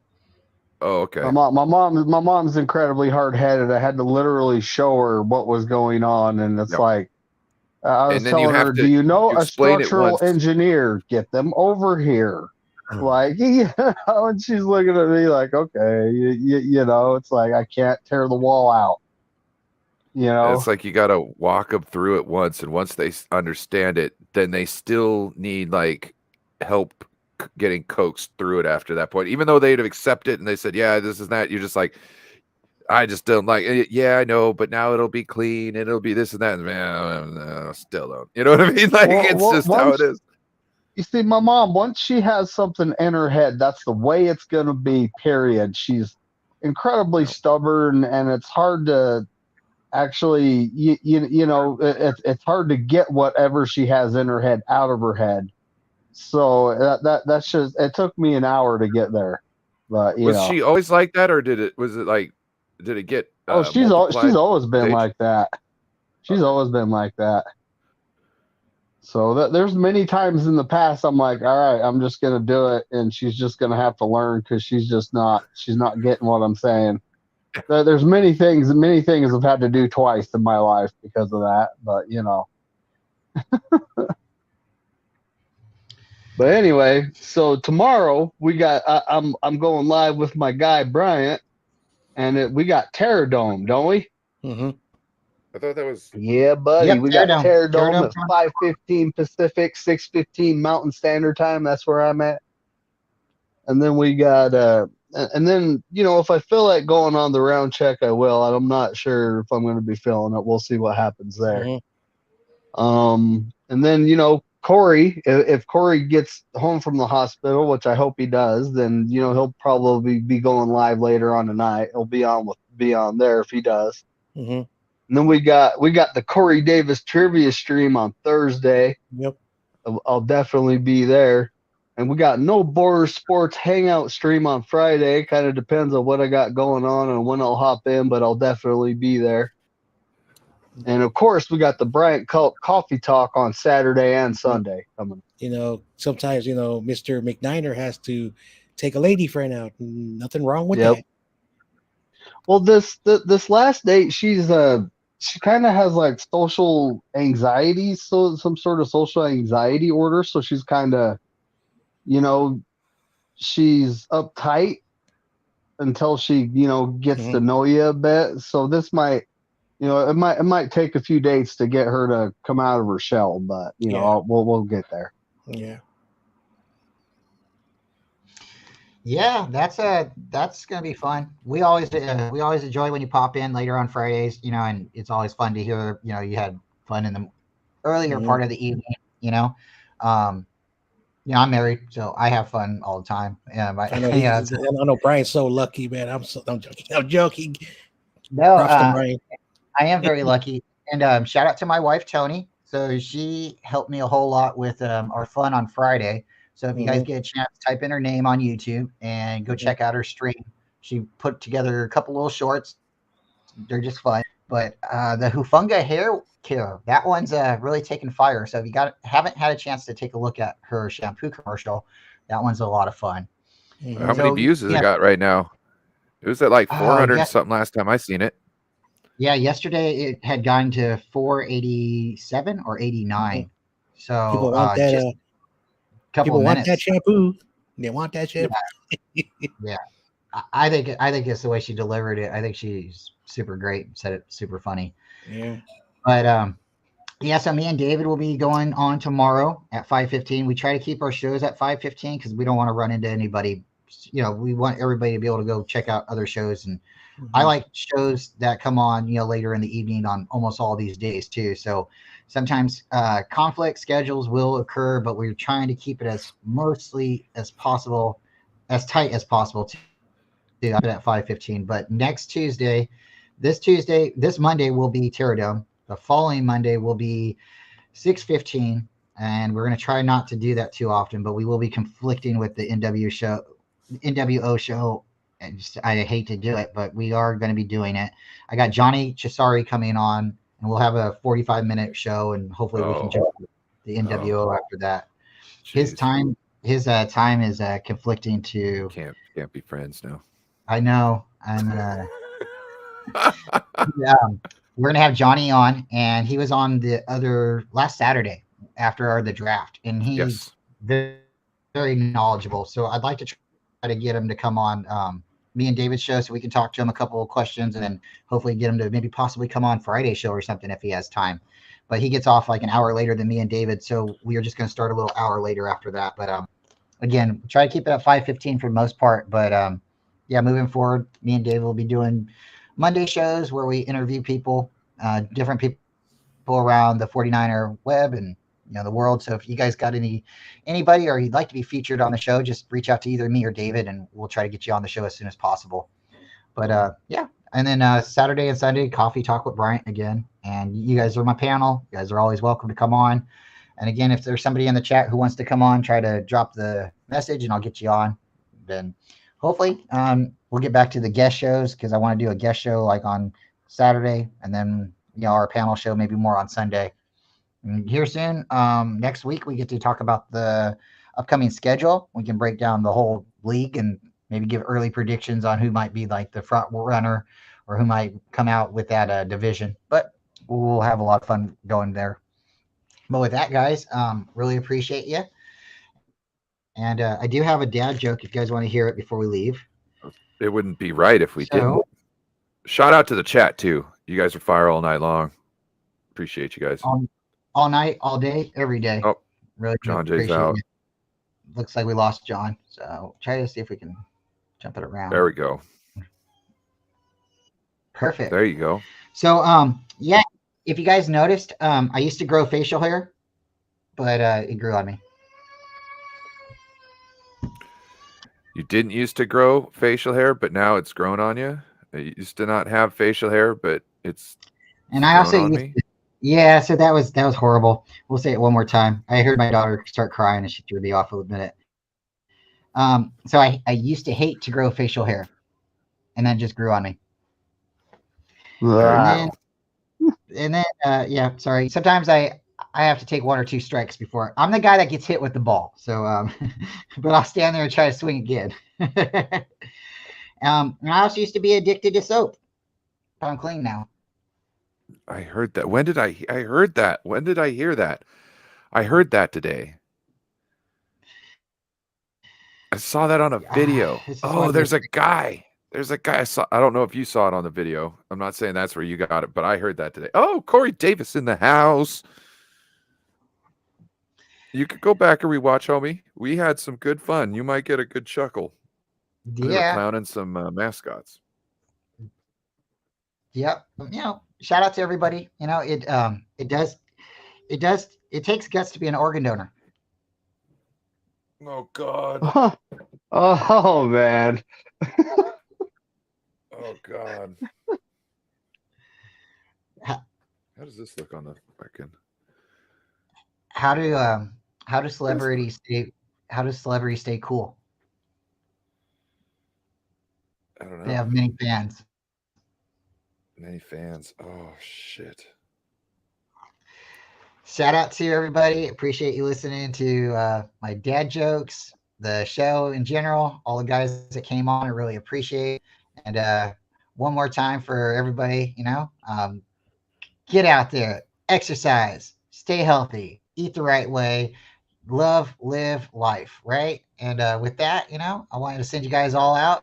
Oh, okay. My mom's incredibly hard-headed. I had to literally show her what was going on, and it's like I was telling her, "Do you know a structural engineer? Get them over here." Like, and she's looking at me like, "Okay, it's like I can't tear the wall out." It's like you got to walk them through it once, and once they understand it, then they still need like help getting coaxed through it after that point. Even though they'd have accepted it and they said, "Yeah, this is that," you're just like, "I just don't like it." Yeah, I know, but now it'll be clean. It'll be this and that. Man, still don't. You know what I mean? Like, it's just how it is. You see, my mom, once she has something in her head, that's the way it's going to be, period. She's incredibly stubborn, and it's hard to actually, it's hard to get whatever she has in her head out of her head. So that's just, it took me an hour to get there. But was she always like that, or did it get? She's always been like that. She's always been like that. So there's many times in the past I'm like, all right, I'm just gonna do it, and she's just gonna have to learn because she's not getting what I'm saying. There's many things I've had to do twice in my life because of that, but But anyway, so tomorrow we got I'm going live with my guy Bryant, and we got Terror Dome, don't we? Mm-hmm. I thought that was buddy. Yep, we got Terror Dome at 5:15 Pacific, 6:15 Mountain Standard Time. That's where I'm at. And then we got and then if I feel like going on the round check, I will. I'm not sure if I'm going to be feeling it. We'll see what happens there. Mm-hmm. And then Corey, if Corey gets home from the hospital, which I hope he does, then he'll probably be going live later on tonight. He'll be on there if he does. Mm-hmm. And then we got the Corey Davis trivia stream on Thursday. Yep. I'll definitely be there. And we got No Border Sports Hangout stream on Friday. Kind of depends on what I got going on and when I'll hop in, but I'll definitely be there. And of course, we got the Bryant Cult Coffee Talk on Saturday and Sunday coming. Sometimes Mr. McNiner has to take a lady friend out. Nothing wrong with Yep. that. Well, this last date, she kind of has like social anxiety, so some sort of social anxiety order. So she's kind of, she's uptight until she, gets to know you a bit. So this might, it might take a few dates to get her to come out of her shell, but we'll get there. Yeah. Yeah, that's gonna be fun. We always enjoy when you pop in later on Fridays, and it's always fun to hear, you had fun in the earlier part of the evening, I'm married, so I have fun all the time. I know Brian's so lucky, man. I'm joking. No, Props to Brian. I am very lucky, and shout out to my wife Tony. So she helped me a whole lot with our fun on Friday. So if you guys get a chance, type in her name on YouTube and go check out her stream. She put together a couple little shorts. They're just fun. But the Hufanga hair care, that one's really taking fire. So if you haven't had a chance to take a look at her shampoo commercial, that one's a lot of fun. How many views has it got right now? It was at like 400 something last time I seen it. Yeah, yesterday it had gone to 487 or 89. So people want that. People want that shampoo. They want that shampoo. Yeah. I think it's the way she delivered it. I think she's super great. Said it super funny. Yeah. But so me and David will be going on tomorrow at 5:15. We try to keep our shows at 5:15 because we don't want to run into anybody. We want everybody to be able to go check out other shows, and I like shows that come on, later in the evening on almost all these days too. So sometimes conflict schedules will occur, but we're trying to keep it as mostly as possible, as tight as possible to up at 5:15. But this Monday will be Terradome. The following Monday will be 6:15, and we're going to try not to do that too often, but we will be conflicting with the NWO show. And I hate to do it, but we are going to be doing it. I got Johnny Cesari coming on, and we'll have a 45-minute show, and hopefully we can jump the NWO after that. Jeez. His time is conflicting to. Can't be friends now. I know. We're gonna have Johnny on, and he was on the last Saturday after the draft, and he's very, very knowledgeable. So I'd like to try to get him to come on me and David's show so we can talk to him a couple of questions, and then hopefully get him to maybe possibly come on Friday's show or something if he has time. But he gets off like an hour later than me and David, so we are just going to start a little hour later after that. But again, try to keep it at 5:15 for the most part. But moving forward, me and David will be doing Monday shows where we interview people, different people around the 49er web and the world. So if you guys got anybody or you'd like to be featured on the show, just reach out to either me or David, and we'll try to get you on the show as soon as possible. But and then Saturday and Sunday, Coffee Talk with Bryant again. And you guys are my panel. You guys are always welcome to come on. And again, if there's somebody in the chat who wants to come on, try to drop the message and I'll get you on. Then hopefully we'll get back to the guest shows, because I want to do a guest show like on Saturday, and then our panel show maybe more on Sunday. And here soon, next week, we get to talk about the upcoming schedule. We can break down the whole league and maybe give early predictions on who might be like the front runner or who might come out with that division. But we'll have a lot of fun going there. But with that, guys, really appreciate you. And I do have a dad joke if you guys want to hear it before we leave. It wouldn't be right if we didn't. Shout out to the chat, too. You guys are fire all night long. Appreciate you guys. All night, all day, every day. Oh, really John Jay's out. Looks like we lost John. So try to see if we can jump it around. There we go. Perfect. There you go. So, if you guys noticed, I used to grow facial hair but it grew on me. You didn't used to grow facial hair, but now it's grown on you. You used to not have facial hair, but it's And I grown also on used me. to, yeah, so that was horrible. We'll say it one more time. I heard my daughter start crying and she threw me off a minute. So I used to hate to grow facial hair, and that just grew on me. Wow. And then yeah, sorry. Sometimes I have to take one or two strikes before I'm the guy that gets hit with the ball. So but I'll stand there and try to swing again. And I also used to be addicted to soap, but I'm clean now. I heard that. When did I heard that? When did I hear that? I heard that today. I saw that on a video. This is Oh, one of there's those- a guy. There's a guy I saw. I don't know if you saw it on the video. I'm not saying that's where you got it, but I heard that today. Oh, Corey Davis in the house. You could go back and rewatch, homie. We had some good fun. You might get a good chuckle. We were Yeah. clowning some mascots. Yep. Shout out to everybody. It takes guts to be an organ donor. Oh God. Oh man. Oh God. How does this look on the fucking? How do celebrities stay cool? I don't know. They have many fans. Many fans. Oh shit. Shout out to everybody. Appreciate you listening to my dad jokes, the show in general, all the guys that came on. I really appreciate. And one more time for everybody, get out there, exercise, stay healthy, eat the right way, love, live life, right? And with that, I wanted to send you guys all out.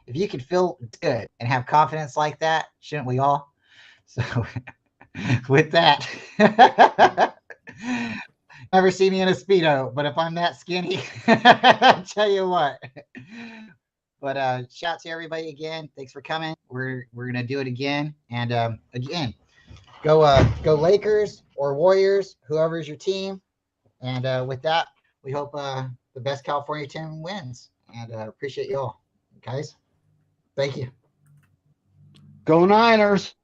If you can feel good and have confidence like that, shouldn't we all? So with that, never see me in a Speedo, but if I'm that skinny, I'll tell you what. But shout out to everybody again. Thanks for coming. We're gonna do it again. And again, go Lakers or Warriors, whoever's your team. And with that, we hope the best California team wins. And appreciate you all, guys. Thank you. Go Niners.